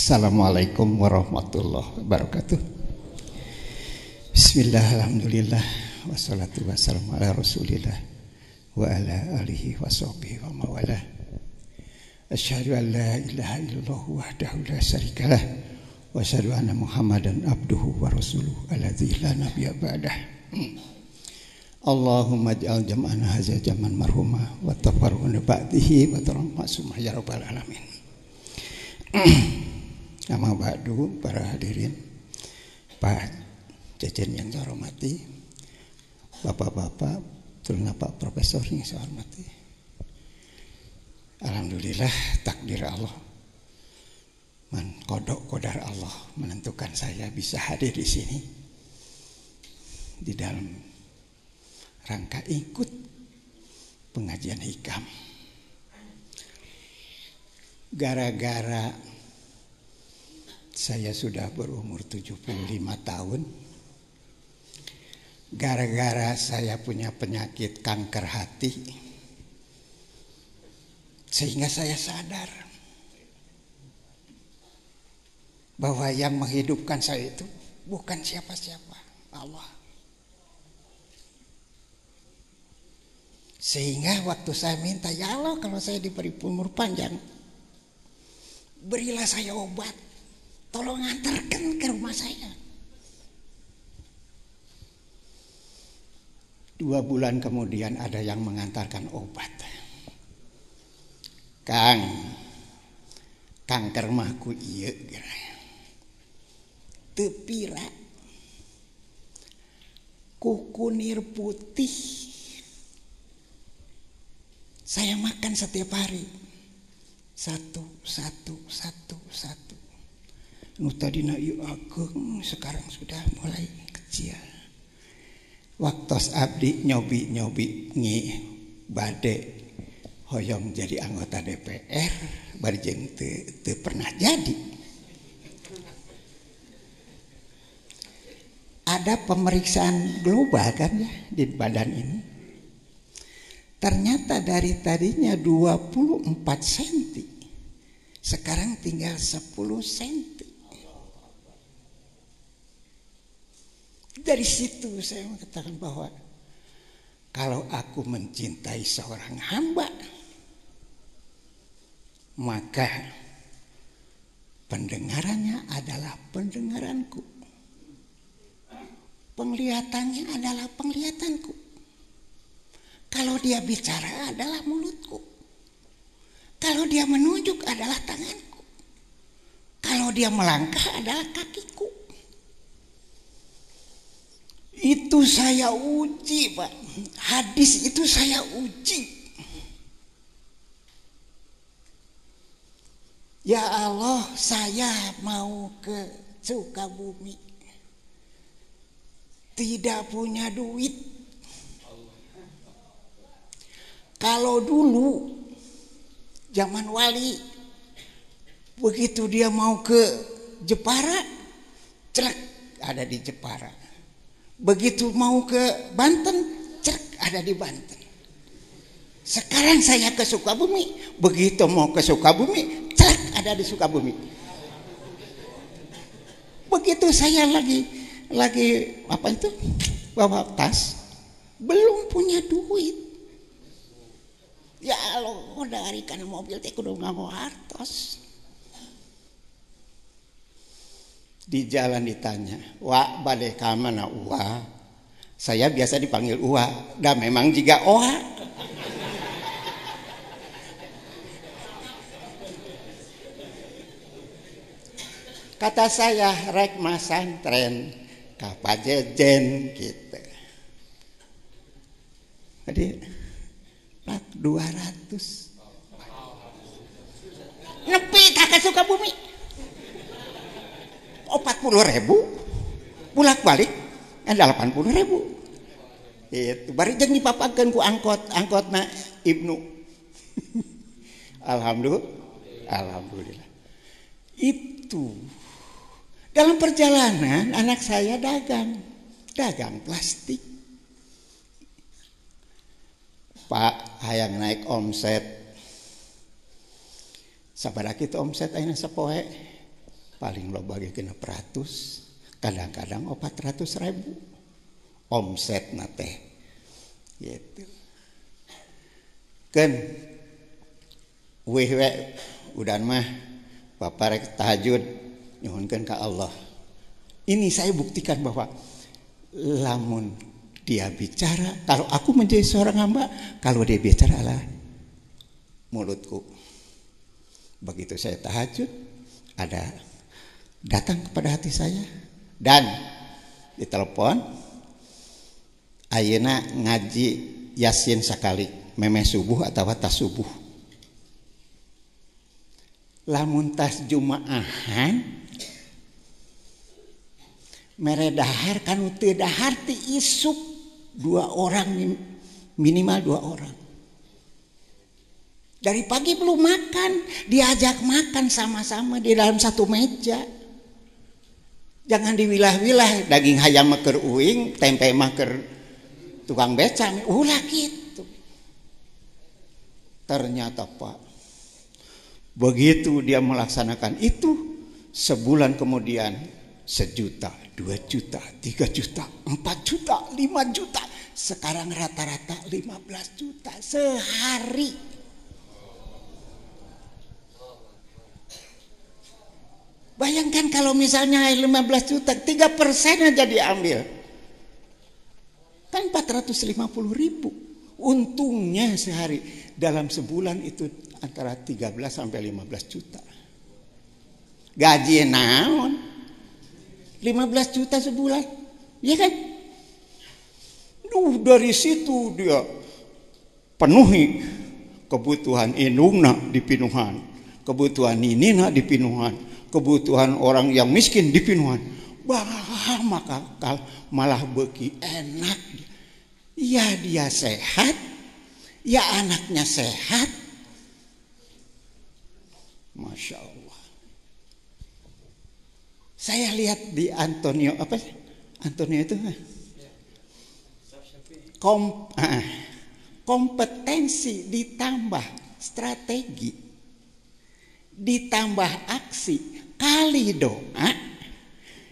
Assalamualaikum warahmatullahi wabarakatuh. Bismillah, alhamdulillah, wassalatu wassalamu ala rasulillah wa ala alihi wa sahbihi wa mawalah. Asyhadu an la ilaha illallah wahdahu la syarikalah wa asyhadu anna muhammadan abduhu wa rasuluhu alladzi la nabiyya ba'dah. Allahumma ij'al jam'ana hadza jam'an marhuma wa tafarruqna ba'dihi wa tarhamma ya rabbal alamin. Nama ba'du, para hadirin, Pak Cecen yang saya hormati, Bapak-bapak, terutama Pak Profesor yang saya hormati. Alhamdulillah, takdir Allah, kodar Allah menentukan saya bisa hadir di sini di dalam rangka ikut pengajian hikam. Gara-gara saya sudah berumur 75 tahun, gara-gara saya punya penyakit kanker hati, sehingga saya sadar bahwa yang menghidupkan saya itu bukan siapa-siapa, Allah. Sehingga waktu saya minta, ya Allah, kalau saya diberi umur panjang, berilah saya obat, tolong antarkan ke rumah saya. 2 bulan kemudian ada yang mengantarkan obat. Kang, kanker mahku iya, tepira, kukunir putih, saya makan setiap hari, satu. Nu tadina ieu ageng, sekarang sudah mulai kecil. Waktos abdi nyobi ngi bade hoyong jadi anggota DPR, bari jeung teu pernah jadi. Ada pemeriksaan global kan ya di badan ini. Ternyata dari tadinya 24 cm, sekarang tinggal 10 cm. Dari situ saya mengatakan bahwa kalau aku mencintai seorang hamba, maka pendengarannya adalah pendengaranku, penglihatannya adalah penglihatanku, kalau dia bicara adalah mulutku, kalau dia menunjuk adalah tanganku, kalau dia melangkah adalah kakiku. Itu saya uji, Pak. Hadis itu saya uji. Ya Allah, saya mau ke Sukabumi, tidak punya duit. Kalau dulu zaman wali, begitu dia mau ke Jepara, Celek ada di Jepara. Begitu mau ke Banten, celek ada di Banten. Sekarang saya ke Sukabumi, begitu mau ke Sukabumi, celek ada di Sukabumi. Begitu saya lagi apa itu bawa tas, belum punya duit. Ya Allah, dari kana mobil teh kudu nganggo hartos. Di jalan ditanya, "Wak, bade ka mana Uwa?" Saya biasa dipanggil Uwa, dan memang juga Oha. Kata saya, rek masantren ka Pajejen gitu. Jadi plat 200. Nepi ka Sukabumi. 40.000 bolak-balik 80.000. Itu bari jeung dipapakeun ku angkotna Ibnu. Alhamdulillah. Itu dalam perjalanan anak saya dagang plastik. Pak, hayang naik omset. Sabaraha kitu omset ayeuna sapoe? Paling loba ge 600, kadang-kadang 400.000 omset teh gitu. Kan we udah mah Bapak rek tahajud nyuhunkeun ka Allah. Ini saya buktikan bahwa lamun dia bicara, kalau aku menjadi seorang hamba, kalau dia bicara adalah mulutku. Begitu saya tahajud, ada datang kepada hati saya dan ditelepon, ayeuna ngaji Yasin sakali, memeh subuh atau tas subuh. Lamun tas Jumaahan mere dahar kanu teu dahar ti isuk 2 orang, minimal 2 orang. Dari pagi belum makan, diajak makan sama-sama di dalam satu meja. Jangan diwilah-wilah, daging hayam mah keur uing, tempe mah keur tukang beca, ulah gitu. Ternyata Pak, begitu dia melaksanakan itu, sebulan kemudian 1 juta, 2 juta, 3 juta, 4 juta, 5 juta. Sekarang rata-rata 15 juta sehari. Bayangkan kalau misalnya 15 juta, 3% aja diambil. Kan 450.000. Untungnya sehari. Dalam sebulan itu antara 13 sampai 15 juta. Gaji naon? 15 juta sebulan. Iya kan? Dari situ dia penuhi kebutuhan indungna di Pinuhan. Kebutuhan ninina di Pinuhan. Kebutuhan orang yang miskin di Pinuhan. Bah, maka malah beki enak. Ya dia sehat, ya anaknya sehat. Masya Allah. Saya lihat di Antonio itu kompetensi ditambah strategi, ditambah aksi kali doa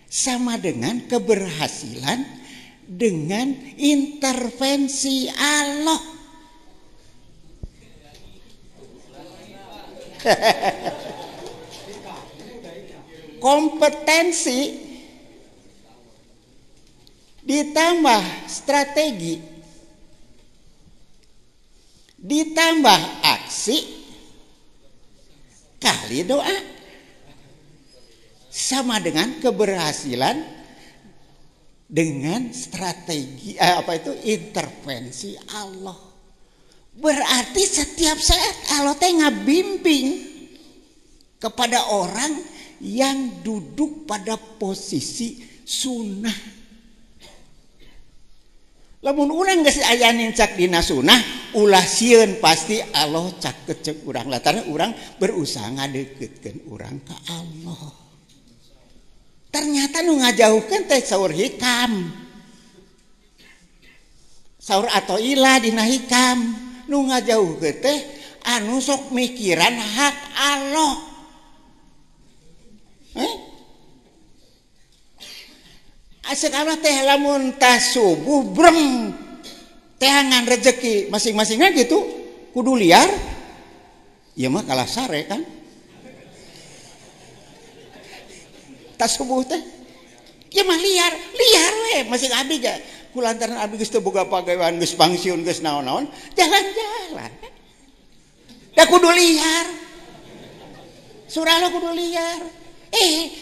sama dengan keberhasilan dengan intervensi Allah. Kompetensi ditambah strategi ditambah aksi kali doa sama dengan keberhasilan dengan strategi intervensi Allah. Berarti setiap saat Allah teh ngabimbing kepada orang yang duduk pada posisi sunnah. Lamun urang geus aya nincak dina sunnah, ulah sieun pasti Allah cak kecek urang lantaran urang berusaha ngadeukeutkeun urang ka Allah. Ternyata nu ngajauhkeun teh saur hikam. Saur atau ilah dina hikam. Nu ngajauhkeun teh anu sok mikiran hak Allah. Asekana teh lamun tas subuh brem tehangan rezeki masing-masingnya gitu kudu liar. Ya mah kalah sare kan. Tas subuh teh ya mah liar we masing abdi ga kulantaran abdi geus teu boga pagawean geus pangsiun geus naon-naon jalan-jalan da kudu liar surah kudu liar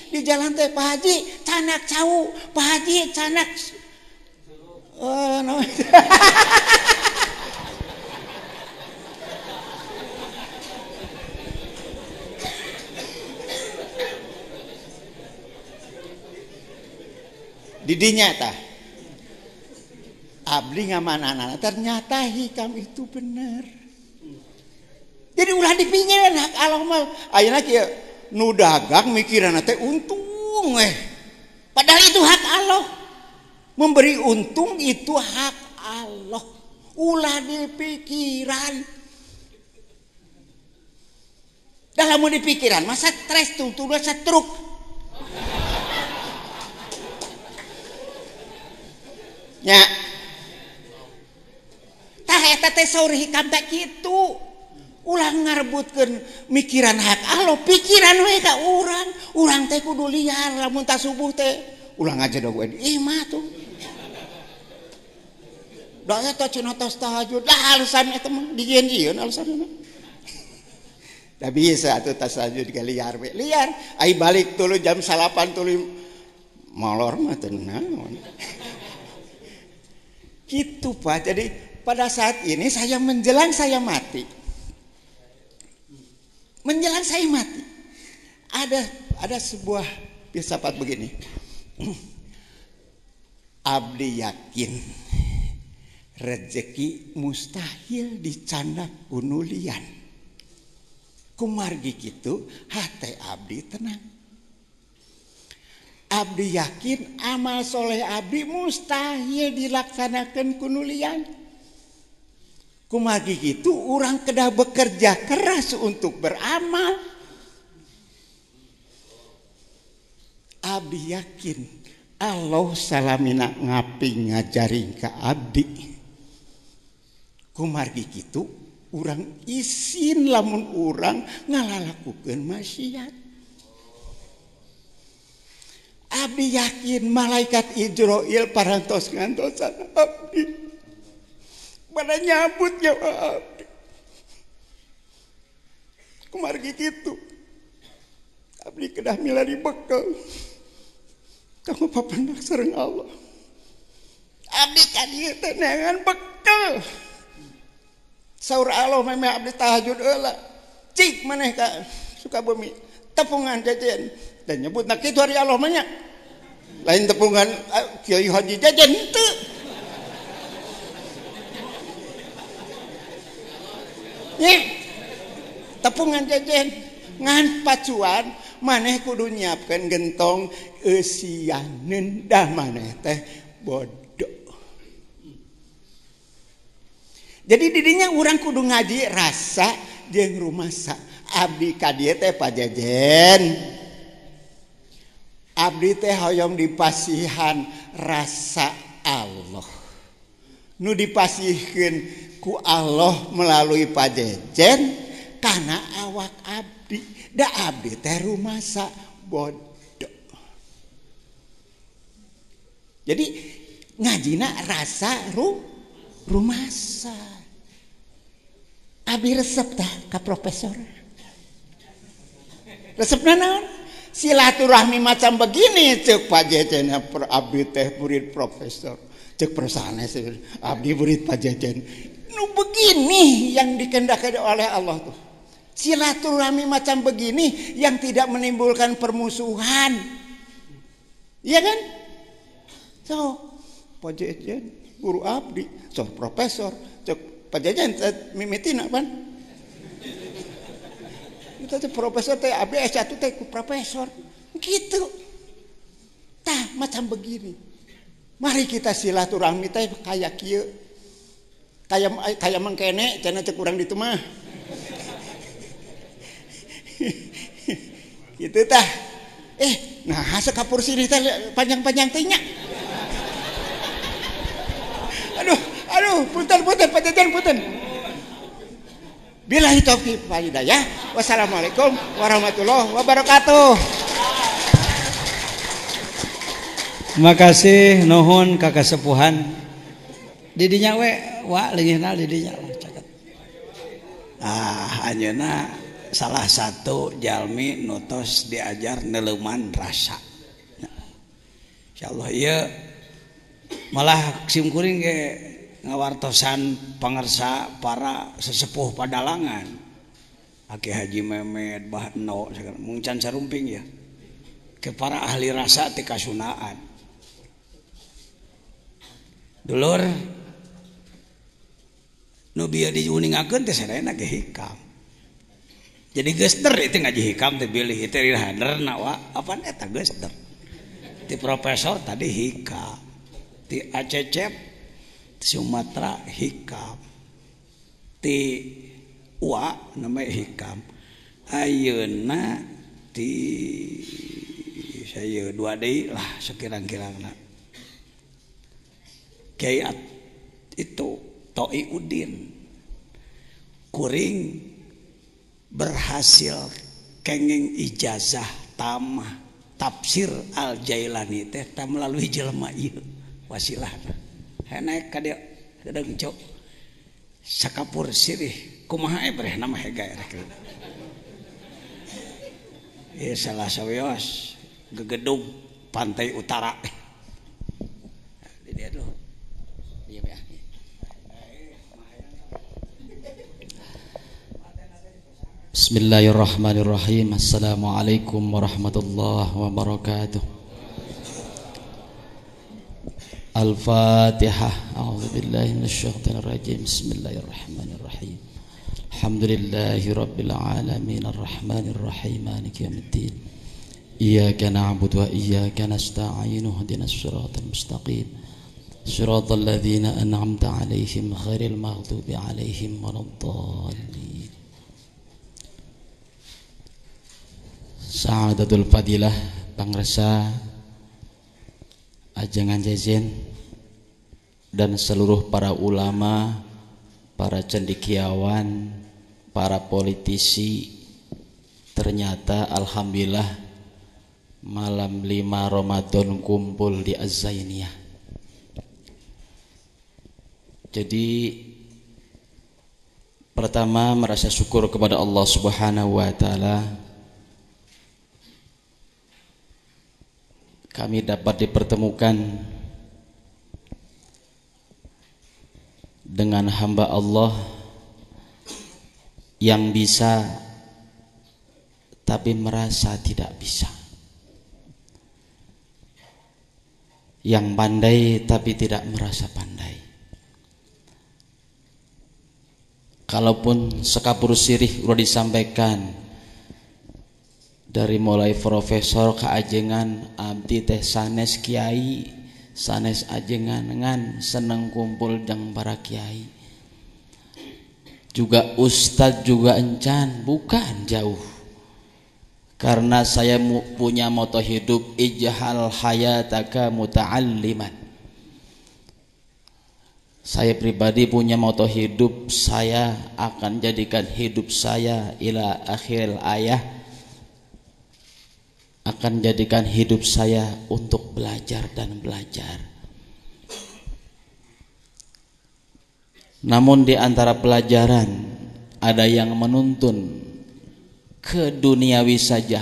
di jalan teh Pak Haji canak cau Pak Haji canak no. Didinya tah abdi ngamanana ternyata hikam itu benar. Jadi ulah dipinyeun hak Allah mah ayeuna kieu nu dagang mikiranna teh untung padahal itu hak Allah. Memberi untung itu hak Allah. Ulah dipikiran. Dah lamun dipikiran masa stres tuh setruk. Nya tah eta teh saur hikam teh kitu ulah ngarebutkeun mikiran hak Allah pikiran we ka urang teh kudu liar lamun tas subuh teh ulah ngajadog we imah tuh da eta cenah tos tahajud dah alasan eta mah dijieun alasanna da bisa atuh tas tahajud ka liar we liar ai balik tuluy jam 8 tuluy molor mah teu naon. Gitu Pak. Jadi pada saat ini saya menjelang saya mati. Menjelang saya mati. Ada sebuah filsafat begini. Abdi yakin rezeki mustahil dicandak unulian. Kumargi kitu hate abdi tenang. Abdi yakin amal soleh abdi mustahil dilaksanakan kunulian. Kumagi gitu orang kedah bekerja keras untuk beramal. Abdi yakin Allah salamina ngapi ngajaring ka abdi. Kumargi gitu orang isin lamun orang ngalalakukeun maksiat. Abdi yakin malaikat Ijroil parantos ngantosan abdi. Pada nyambut nyawa abdi. Kumargi kitu. Abdi kedah milari bekal. Kamu papandak sareng Allah. Abdi kadieu teh neangan bekal. Saur Allah memeh abdi tahajud heula. Cik maneh ka Sukabumi. Tepungan jajan. Dan nyebut nak itu hari Allah banyak lain tepungan Kiai Haji jajan itu tepungan jajan ngan pacuan maneh kudu nyiapkeun gentong eusianeun dah maneh teh bodoh. Jadi didinya urang kudu ngaji rasa jeung rumasa abdi ka dieu teh pajajen. Abdi teh hoyong dipasihan rasa Allah. Nu dipasihkeun ku Allah melalui pajejen kana awak abdi. Da abdi teh rumasa bodoh. Jadi ngajina rasa rumasa. Abdi resep tah ka profesor. Resepna naon? Silaturahmi macam begini cek pajejen abdi teh murid profesor cek persanes abdi murid pajejen nu begini yang dikehendaki oleh Allah tuh silaturahmi macam begini yang tidak menimbulkan permusuhan iya kan so pajejen guru abdi so profesor cek pajejen mimitina pan kita teh profesor teh abdi S1 teh ku profesor gitu. macam begini. Mari kita silaturahmi teh kayak kieu. Kayak mangkene cenah teh kurang ditu mah. Gitu tah. Nah sekapur sirih teh panjang-panjang teh nya. Aduh, punten pajajan punten. Billahi taufiq wal hidayah. Wassalamualaikum warahmatullahi wabarakatuh. Makasih nuhun ka kasepuhan. Didinya we wa leungitna didinya caket. Anjeunna salah satu jalmi nutos diajar neleuman rasa. Insyaallah ieu malah simkuring ge ngawartosan pangarsa para sesepuh Padalangan. Aki Haji Memet, Bah Eno, mung can sarumping ya. Ke para ahli rasa ti kasunaan. Dulur nu bieu diuningakeun teh sadayana ge hikam. Jadi gester itu ngaji hikam teh bilih itu haderna wa apaan eta gester. Ti profesor tadi hikam. Ti Acecep ti Sumatera hikam. Ti Wa namanya hikam. Ayeuna ti saya dua deui lah sekirang-kirangna. Kiai itu Toi Udin kuring berhasil kenging ijazah tamah tafsir Al-Jailani teh melalui jelema ieu wasilahna. Naik ka dieu deung cok sakapur sirih kumaha breh nama hega rek. Ieu salah saweos gegedung pantai utara. Di dia dulu. Diam ya. Bismillahirrahmanirrahim. Assalamualaikum warahmatullahi wabarakatuh. Al-Fatihah. A'udzubillahi minasyaitonir rajim. Bismillahirrahmanirrahim. Alhamdulillahi rabbil alamin arrahmanir rahim maliki yaumiddin. Iyyaka na'budu wa iyyaka nasta'in. Ihdinas siratal mustaqim. Siratal ladzina an'amta 'alaihim ghairil maghdubi 'alaihim waladdallin. Sa'adatul fadilah pangresa ajangan jajan dan seluruh para ulama, para cendekiawan, para politisi. Ternyata alhamdulillah malam 5 Ramadan kumpul di Az-Zainiyah. Jadi pertama merasa syukur kepada Allah Subhanahu wa taala kami dapat dipertemukan dengan hamba Allah yang bisa tapi merasa tidak bisa, yang pandai tapi tidak merasa pandai. Kalaupun sekapur sirih sudah disampaikan dari mulai profesor ke ajengan abdi teh sanes kiai, sanes ajengan ngan seneng kumpul jeung para kiai. Juga ustadz juga encan, bukan jauh. Karena saya punya moto hidup ijhal hayataka muta'alliman. Saya pribadi punya moto hidup, saya akan jadikan hidup saya ila akhiril ayah, akan jadikan hidup saya untuk belajar dan belajar. Namun di antara pelajaran ada yang menuntun ke duniawi saja,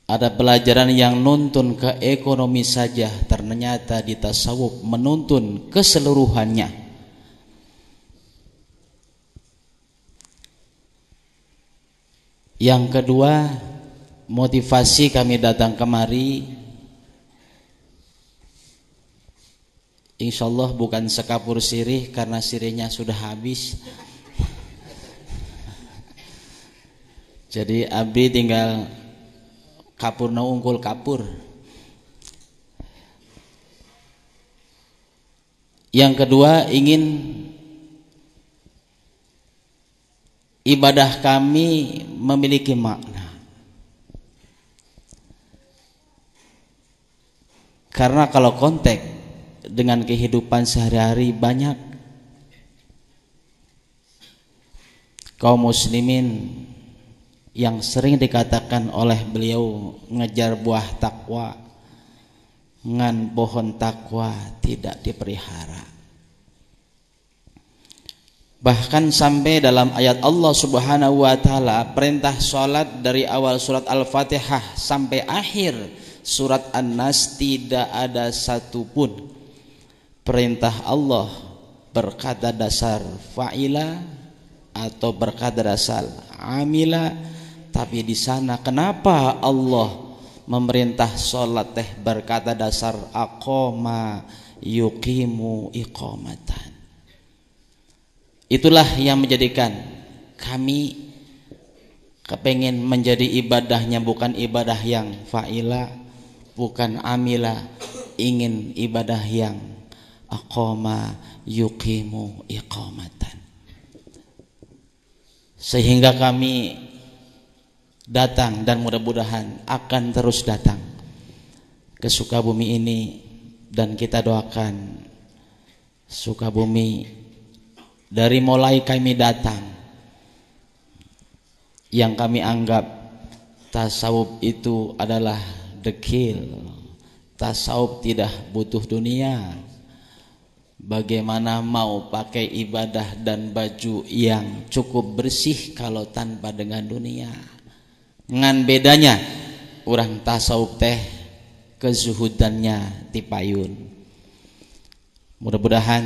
ada pelajaran yang nuntun ke ekonomi saja. Ternyata di tasawuf menuntun keseluruhannya. Yang kedua, motivasi kami datang kemari insyaallah bukan sekapur sirih, karena sirihnya sudah habis. Jadi abdi tinggal kapurna unggul kapur. Yang kedua, ingin ibadah kami memiliki makna. Karena kalau konteks dengan kehidupan sehari-hari, banyak kaum muslimin yang sering dikatakan oleh beliau ngejar buah takwa, ngan pohon takwa tidak dipelihara. Bahkan sampai dalam ayat Allah Subhanahu wa taala, perintah salat dari awal surat Al-Fatihah sampai akhir surat An-Nas tidak ada satupun perintah Allah berkata dasar fa'ila atau berkata dasar amila. Tapi di sana kenapa Allah memerintah sholat berkata dasar aqoma yuqimu iqamatan? Itulah yang menjadikan kami kepengen menjadi ibadahnya bukan ibadah yang fa'ila, bukan amila, ingin ibadah yang aqoma yuqimu iqamatan. Sehingga kami datang dan mudah-mudahan akan terus datang ke Sukabumi ini, dan kita doakan Sukabumi dari mulai kami datang yang kami anggap tasawuf itu adalah dekil, tasawuf tidak butuh dunia. Bagaimana mau pakai ibadah dan baju yang cukup bersih kalau tanpa dengan dunia? Ngan bedanya orang tasawuf teh kezuhudannya tipayun. Mudah-mudahan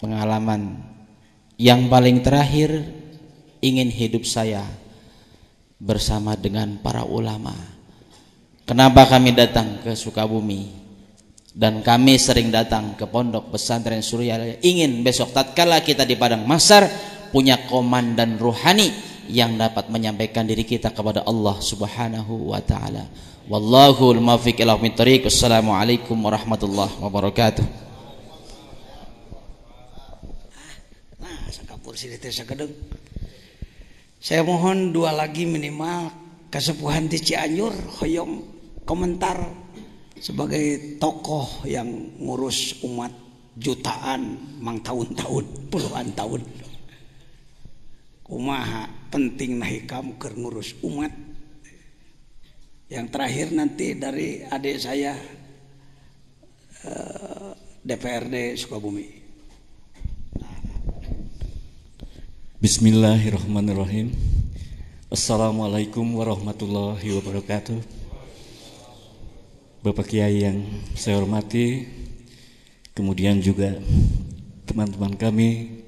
pengalaman yang paling terakhir ingin hidup saya bersama dengan para ulama. Kenapa kami datang ke Sukabumi? Dan kami sering datang ke Pondok Pesantren Surya, ingin besok tatkala kita di padang mahsyar punya komandan ruhani yang dapat menyampaikan diri kita kepada Allah Subhanahu wa taala. Wallahul muwaffiq ila aqwamit thoriq. Wassalamualaikum warahmatullahi wabarakatuh. Saya mohon dua lagi minimal Kasepuhan di Cianjur hoyong komentar sebagai tokoh yang ngurus umat jutaan mang tahun-tahun, puluhan tahun. Kumaha penting nahikam keur ngurus umat. Yang terakhir nanti dari adik saya DPRD Sukabumi. Bismillahirrahmanirrahim. Assalamualaikum warahmatullahi wabarakatuh. Bapak Kiai yang saya hormati, kemudian juga teman-teman kami,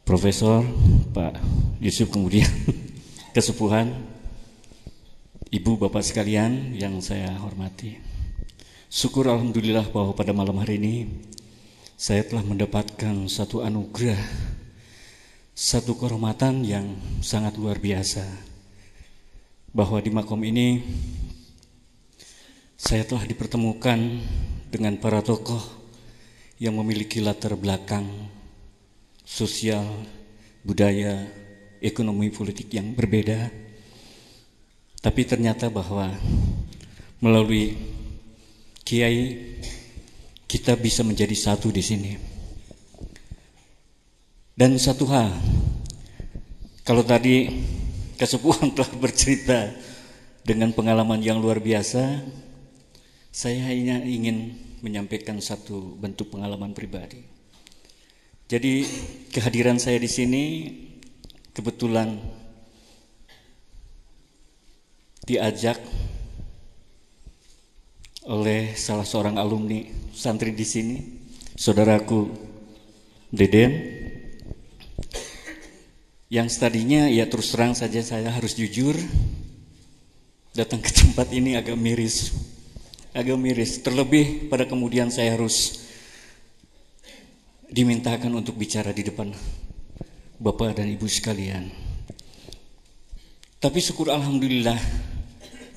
Profesor Pak Yusuf, kemudian kesepuhan, Ibu Bapak sekalian yang saya hormati. Syukur alhamdulillah bahwa pada malam hari ini saya telah mendapatkan satu anugerah, satu kehormatan yang sangat luar biasa, bahwa di makom ini saya telah dipertemukan dengan para tokoh yang memiliki latar belakang sosial, budaya, ekonomi, politik yang berbeda. Tapi ternyata bahwa melalui Kiai kita bisa menjadi satu di sini. Dan satu hal, kalau tadi Kasepuhan telah bercerita dengan pengalaman yang luar biasa, saya hanya ingin menyampaikan satu bentuk pengalaman pribadi. Jadi kehadiran saya di sini kebetulan diajak oleh salah seorang alumni santri di sini, saudaraku Deden, yang tadinya ya terus terang saja saya harus jujur, datang ke tempat ini agak miris, terlebih pada kemudian saya harus dimintakan untuk bicara di depan Bapak dan Ibu sekalian. Tapi syukur alhamdulillah,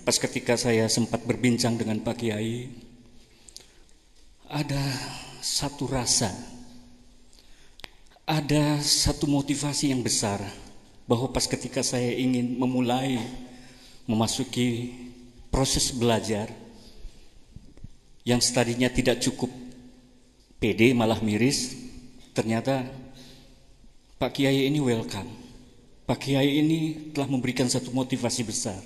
pas ketika saya sempat berbincang dengan Pak Kiai, ada satu rasa, ada satu motivasi yang besar bahwa pas ketika saya ingin memulai memasuki proses belajar yang tadinya tidak cukup pede malah miris, ternyata Pak Kiai ini welcome. Pak Kiai ini telah memberikan satu motivasi besar.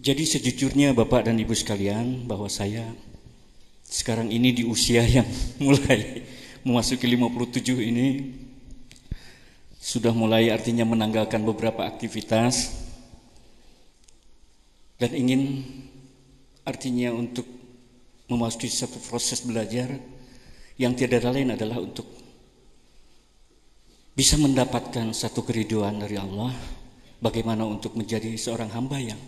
Jadi sejujurnya Bapak dan Ibu sekalian, bahwa saya sekarang ini di usia yang mulai memasuki 57 ini sudah mulai artinya menanggalkan beberapa aktivitas dan ingin artinya untuk memasuki satu proses belajar yang tiada lain adalah untuk bisa mendapatkan satu keriduan dari Allah, bagaimana untuk menjadi seorang hamba yang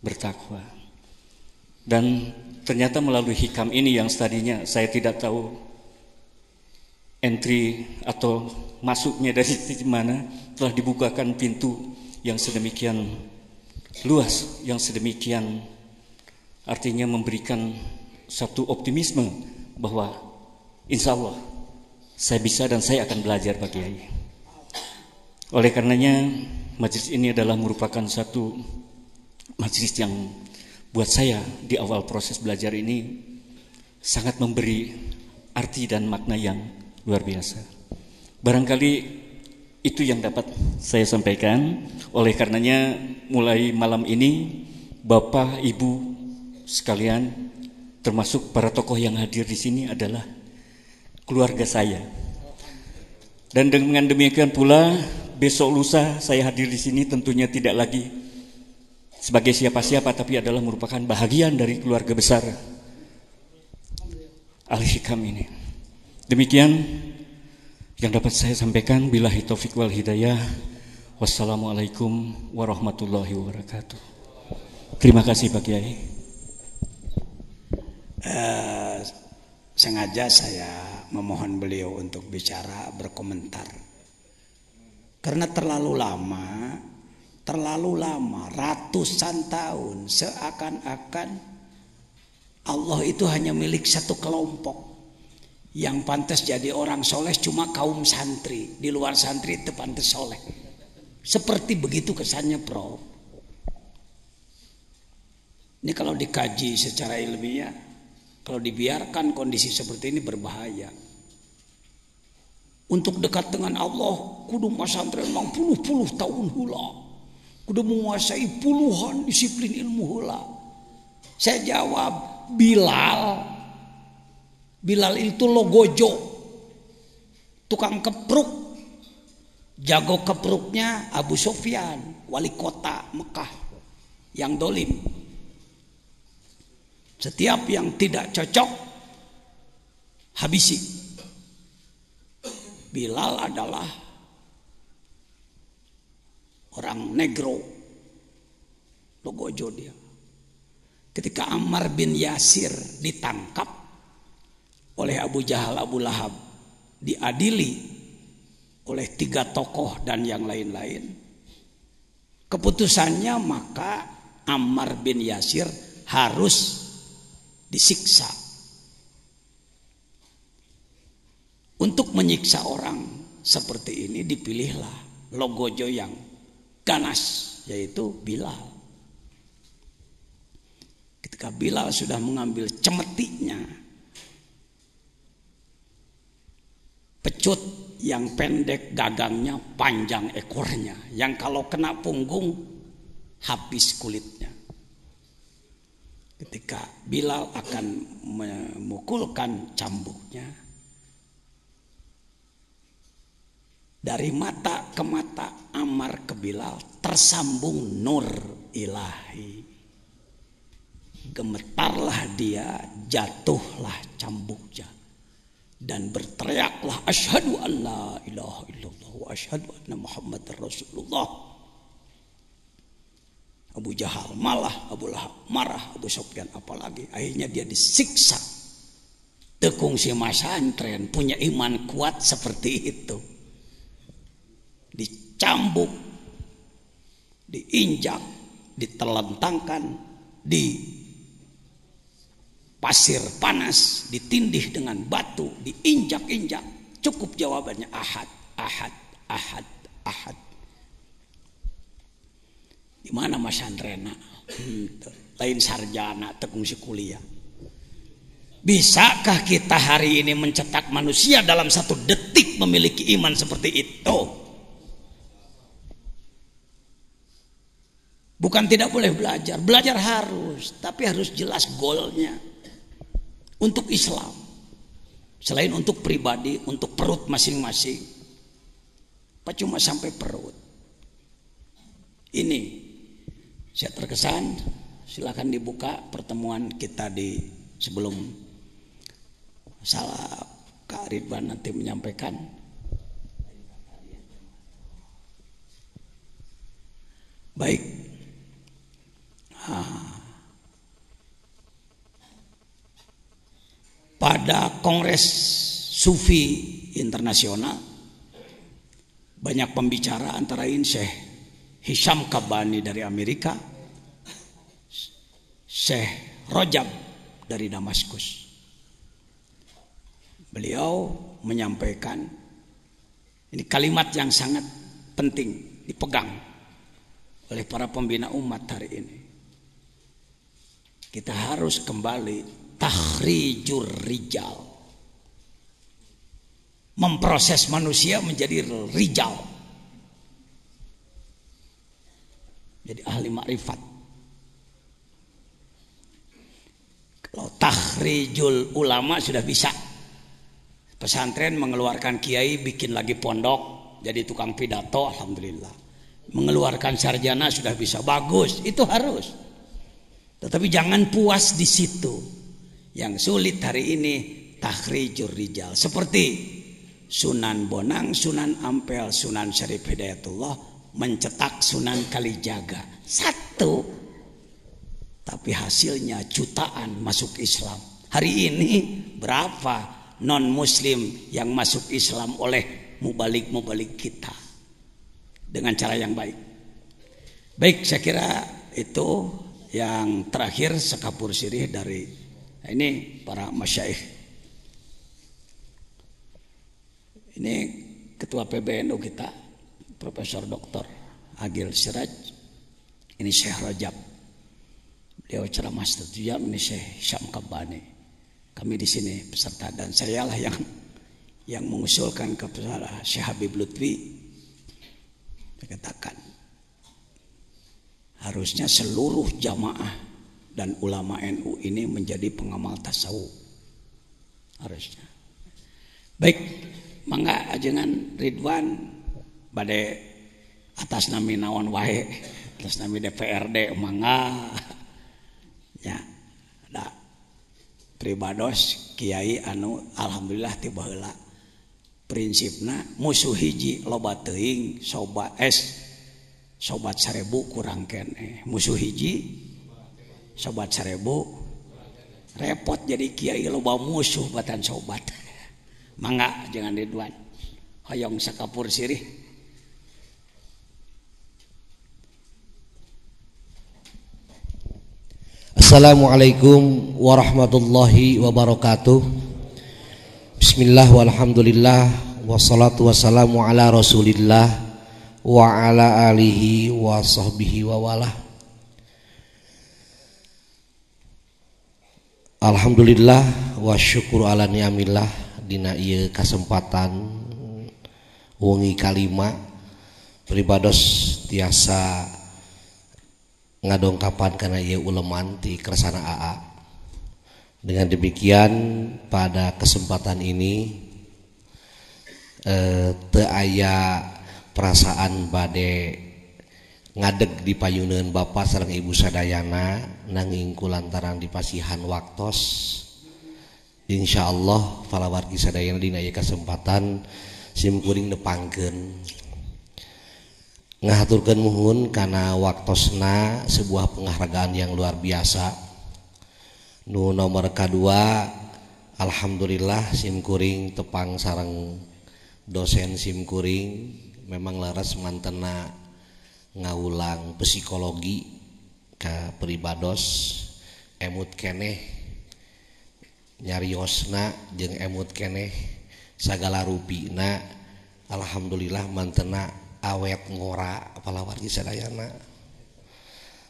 bertakwa. Dan ternyata melalui hikam ini yang tadinya saya tidak tahu entry atau masuknya dari mana, telah dibukakan pintu yang sedemikian luas, yang sedemikian artinya memberikan satu optimisme bahwa insya Allah saya bisa dan saya akan belajar Pak Kiai. Oleh karenanya majelis ini adalah merupakan satu majelis yang buat saya di awal proses belajar ini sangat memberi arti dan makna yang luar biasa. Barangkali itu yang dapat saya sampaikan. Oleh karenanya mulai malam ini Bapak Ibu sekalian, termasuk para tokoh yang hadir di sini adalah keluarga saya. Dan dengan demikian pula besok lusa saya hadir di sini tentunya tidak lagi sebagai siapa-siapa, tapi adalah merupakan bahagian dari keluarga besar Al-Hikam ini. Demikian yang dapat saya sampaikan. Billahi taufik wal hidayah. Wassalamualaikum warahmatullahi wabarakatuh. Terima kasih Pak Kiai. Sengaja saya memohon beliau untuk bicara, berkomentar, karena terlalu lama, ratusan tahun, seakan-akan Allah itu hanya milik satu kelompok. Yang pantas jadi orang soleh cuma kaum santri, di luar santri itu pantas soleh. Seperti begitu kesannya, Prof. Ini kalau dikaji secara ilmiah, kalau dibiarkan kondisi seperti ini berbahaya. Untuk dekat dengan Allah, kudu masantren mang puluh tahun hula, kudu menguasai puluhan disiplin ilmu hula. Saya jawab, Bilal itu logojo, tukang kepruk, jago kepruknya Abu Sufyan, wali kota Mekah yang dolim. Setiap yang tidak cocok habisi. Bilal adalah orang negro, logojo dia. Ketika Ammar bin Yasir ditangkap oleh Abu Jahal, Abu Lahab, diadili oleh 3 tokoh dan yang lain-lain, keputusannya maka Ammar bin Yasir harus disiksa. Untuk menyiksa orang seperti ini dipilihlah logojo yang ganas, yaitu Bilal. Ketika Bilal sudah mengambil cemetinya, pecut yang pendek gagangnya, panjang ekornya, yang kalau kena punggung habis kulitnya. Ketika Bilal akan memukulkan cambuknya, dari mata ke mata Ammar ke Bilal tersambung nur ilahi. Gemetarlah dia, jatuhlah cambuknya, dan berteriaklah asyhadu an la ilaha illallah wa asyhadu anna Muhammadar Rasulullah. Abu Jahal malah, Abu Lahab marah, Abu Sufyan apalagi. Akhirnya dia disiksa. Tekung si masantren punya iman kuat seperti itu, dicambuk, diinjak, ditelentangkan, pasir panas, ditindih dengan batu, diinjak-injak. Cukup jawabannya ahad, ahad, ahad, ahad. Di mana Mas Andrena? Lain sarjana, tekungsi kuliah. Bisakah kita hari ini mencetak manusia dalam 1 detik memiliki iman seperti itu? Bukan tidak boleh belajar, belajar harus, tapi harus jelas goalnya. Untuk Islam, selain untuk pribadi, untuk perut masing-masing. Apa cuma sampai perut? Ini saya terkesan. Silakan dibuka pertemuan kita di sebelum salah Kak Ridwan nanti menyampaikan. Baik. Pada Kongres Sufi Internasional banyak pembicara, antara lain Syekh Hisham Kabani dari Amerika, Syekh Rojab dari Damaskus. Beliau menyampaikan, ini kalimat yang sangat penting dipegang oleh para pembina umat hari ini. Kita harus kembali takhrijur rijal, memproses manusia menjadi rijal, jadi ahli makrifat. Kalau takhrijul ulama sudah bisa. Pesantren mengeluarkan kiai, bikin lagi pondok, jadi tukang pidato, alhamdulillah. Mengeluarkan sarjana sudah bisa, bagus, itu harus. Tetapi jangan puas di situ. Yang sulit hari ini takhrijur rijal. Seperti Sunan Bonang, Sunan Ampel, Sunan Syarif Hidayatullah mencetak Sunan Kalijaga. 1, tapi hasilnya jutaan masuk Islam. Hari ini berapa non muslim yang masuk Islam oleh mubalik-mubalik kita dengan cara yang baik. Baik, saya kira itu yang terakhir sekapur sirih dari ini para masyaikh. Ini ketua PBNU kita, Profesor Dr. Agil Siraj. Ini Syekh Rajab. Beliau ceramah setuju. Ini Syekh Hisham Kabani. Kami di sini peserta, dan saya lah yang mengusulkan kepada Syekh Habib Lutfi. Dia katakan harusnya seluruh jamaah dan ulama NU ini menjadi pengamal tasawuf, harusnya. Baik, mangga ajengan Ridwan bade atas nami naon wae, atas nami DPRD mangga ya. Da pribados kiai anu alhamdulillah tiba heula prinsipna musuh hiji loba teuing, sobat sarebu kurang keneh. Musuh hiji sobat sarebu repot, jadi kiai loba musuh batan sobat. Mangga jangan Ridwan hoyong sakapur sirih. Assalamualaikum warahmatullahi wabarakatuh. Bismillah walhamdulillah wassalatu wassalamu ala rasulillah wa ala alihi wa sahbihi wa walah. Alhamdulillah wa syukur ala ni'amillah dina ieu kasempatan wengi kalima pribados tiasa ngadongkapan karena ieu uleman ti kersana AA. Dengan demikian pada kesempatan ini teu aya perasaan bade ngadeg di payuneun Bapak sareng Ibu sadayana, nanging kulantaran dipasihan waktos insyaallah falawargi sadayana dina ieu kesempatan simkuring nepangkeun ngahaturkeun muhun kana waktosna sebuah penghargaan yang luar biasa. Nu nomor kadua, alhamdulillah simkuring tepang sareng dosen simkuring memang laras mantena ngaulang psikologi ka pribados emut keneh nyariosna jeung emut keneh sagala rupina alhamdulillah mantena awet ngora palawargi sadayana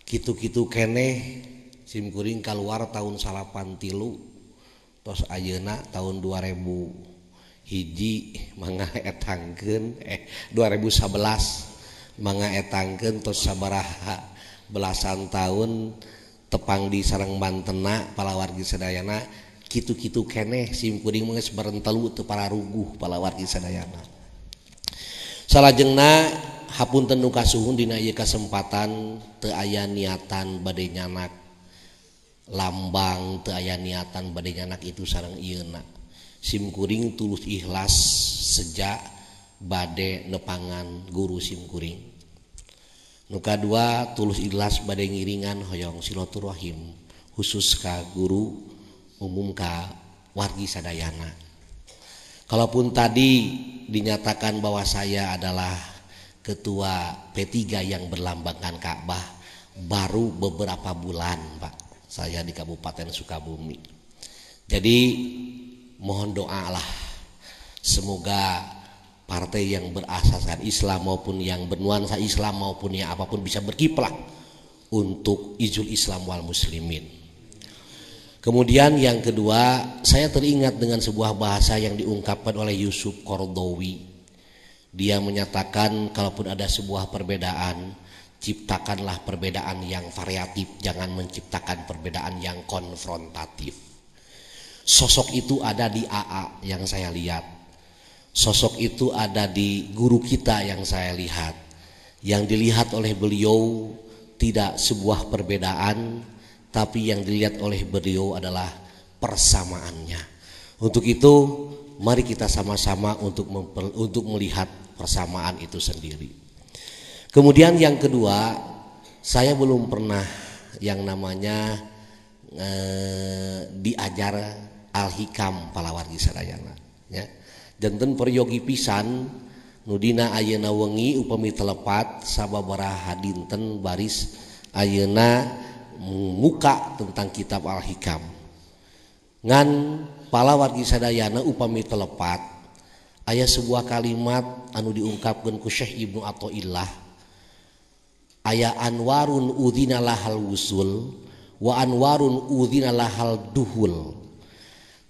kitu-kitu keneh simkuring keluar tahun 83 tos ayeuna tahun 2000 hiji mangga etangkeun 2011 mangga etangkeun tos sabaraha belasan tahun tepang di sareng Bantena palawargi sadayana kitu-kitu keneh simkuring geus barentelu teu pararuguh palawargi sadayana. Salajengna hapunten nu kasuhun dina ieu kasempatan teu aya niatan bade nyanak lambang teu aya niatan bade nyanak itu sareng ieuna. Simkuring tulus ikhlas sejak bade nepangan guru simkuring. Nu kadua tulus ikhlas bade ngiringan hoyong silaturahim khusus ka guru umum ka wargi sadayana. Kalaupun tadi dinyatakan bahwa saya adalah ketua P3 yang berlambangkan Ka'bah baru beberapa bulan Pak saya di Kabupaten Sukabumi. Jadi mohon doa lah semoga partai yang berasaskan Islam maupun yang bernuansa Islam maupun yang apapun bisa berkiprah untuk izul Islam wal muslimin. Kemudian yang kedua, saya teringat dengan sebuah bahasa yang diungkapkan oleh Yusuf Qaradawi. Dia menyatakan kalaupun ada sebuah perbedaan, ciptakanlah perbedaan yang variatif, jangan menciptakan perbedaan yang konfrontatif. Sosok itu ada di AA yang saya lihat. Sosok itu ada di guru kita yang saya lihat. Yang dilihat oleh beliau tidak sebuah perbedaan, tapi yang dilihat oleh beliau adalah persamaannya. Untuk itu mari kita sama-sama untuk melihat persamaan itu sendiri. Kemudian yang kedua, saya belum pernah yang namanya diajar al-hikam palawargi sadayana ya. Janten peryogi pisan nudina ayeuna wengi upami telepat sababaraha dinten baris ayeuna muka tentang kitab al-hikam ngan palawargi sadayana upami telepat aya sebuah kalimat anu diungkapkeun ku Syekh Ibnu Athaillah aya anwarun udzina lahal wusul wa anwarun udzina lahal duhul.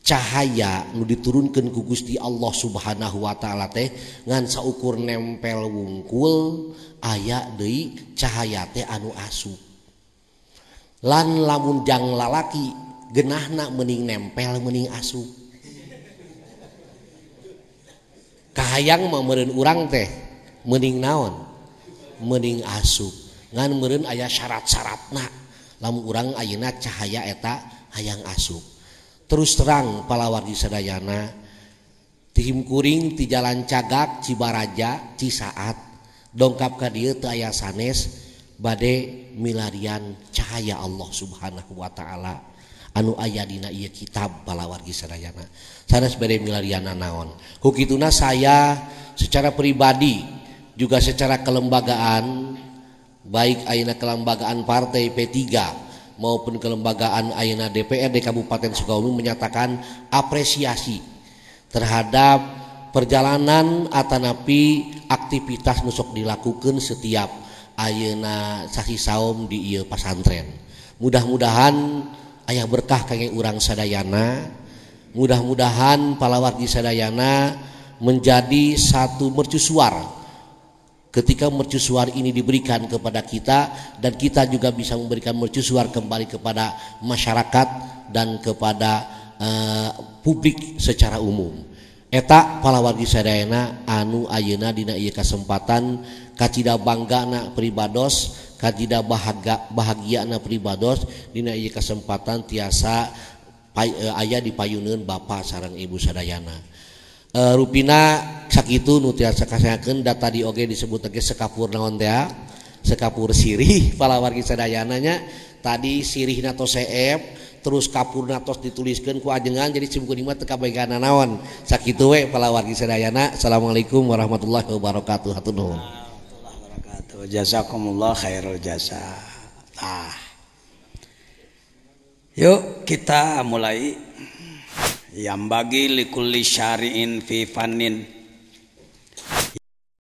Cahaya nu diturunkeun ku Gusti Allah Subhanahu wa taala teh ngan saukur nempel wungkul aya deui cahaya teh anu asup. Lan lamun jang lalaki geunahna mending nempel mending asup. Kahayang mah meureun urang teh mending naon? Mending asup. Ngan meureun aya syarat-syaratna. Lamun urang ayeuna cahaya eta hayang asup. Terus terang palawargi sadayana tim kuring ti jalan Cagak Cibaraja Cisaat dongkap ka dieu teu aya sanes bade milarian cahaya Allah Subhanahu wa taala anu aya dina ieu kitab palawargi sadayana sanes bade milarianna naon hukituna saya secara pribadi juga secara kelembagaan baik ayeuna kelembagaan partai P3 maupun kelembagaan ayeuna DPRD Kabupaten Sukabumi menyatakan apresiasi terhadap perjalanan atanapi aktivitas nusok dilakukan setiap ayeuna sasi saum di ieu pasantren. Mudah-mudahan aya berkah kangge urang sadayana. Mudah-mudahan palawargi sadayana menjadi satu mercusuar. Ketika mercusuar ini diberikan kepada kita dan kita juga bisa memberikan mercusuar kembali kepada masyarakat dan kepada publik secara umum. Eta palawargi sadayana anu ayeuna dina ieu kasempatan kacida banggana pribados, kacida bahagiana pribados dina ieu kasempatan tiasa aya di payuneun Bapak sareng Ibu sadayana. Rupina sakitu nu tiasa kasayakeun data di oge disebut ge sekapur naon teh sekapur sirih palawargi sadayana nya tadi sirihna tos seep terus kapurna tos dituliskeun ku ajengan jadi simkuring mah teu kabegana naon sakitu we palawargi sadayana. Assalamualaikum warahmatullahi wabarakatuh. Hatur nuhun. Warahmatullahi wabarakatuh. Jazakumullah khairul jasa. Yuk kita mulai. yang bagi likulli syari'in fi fannin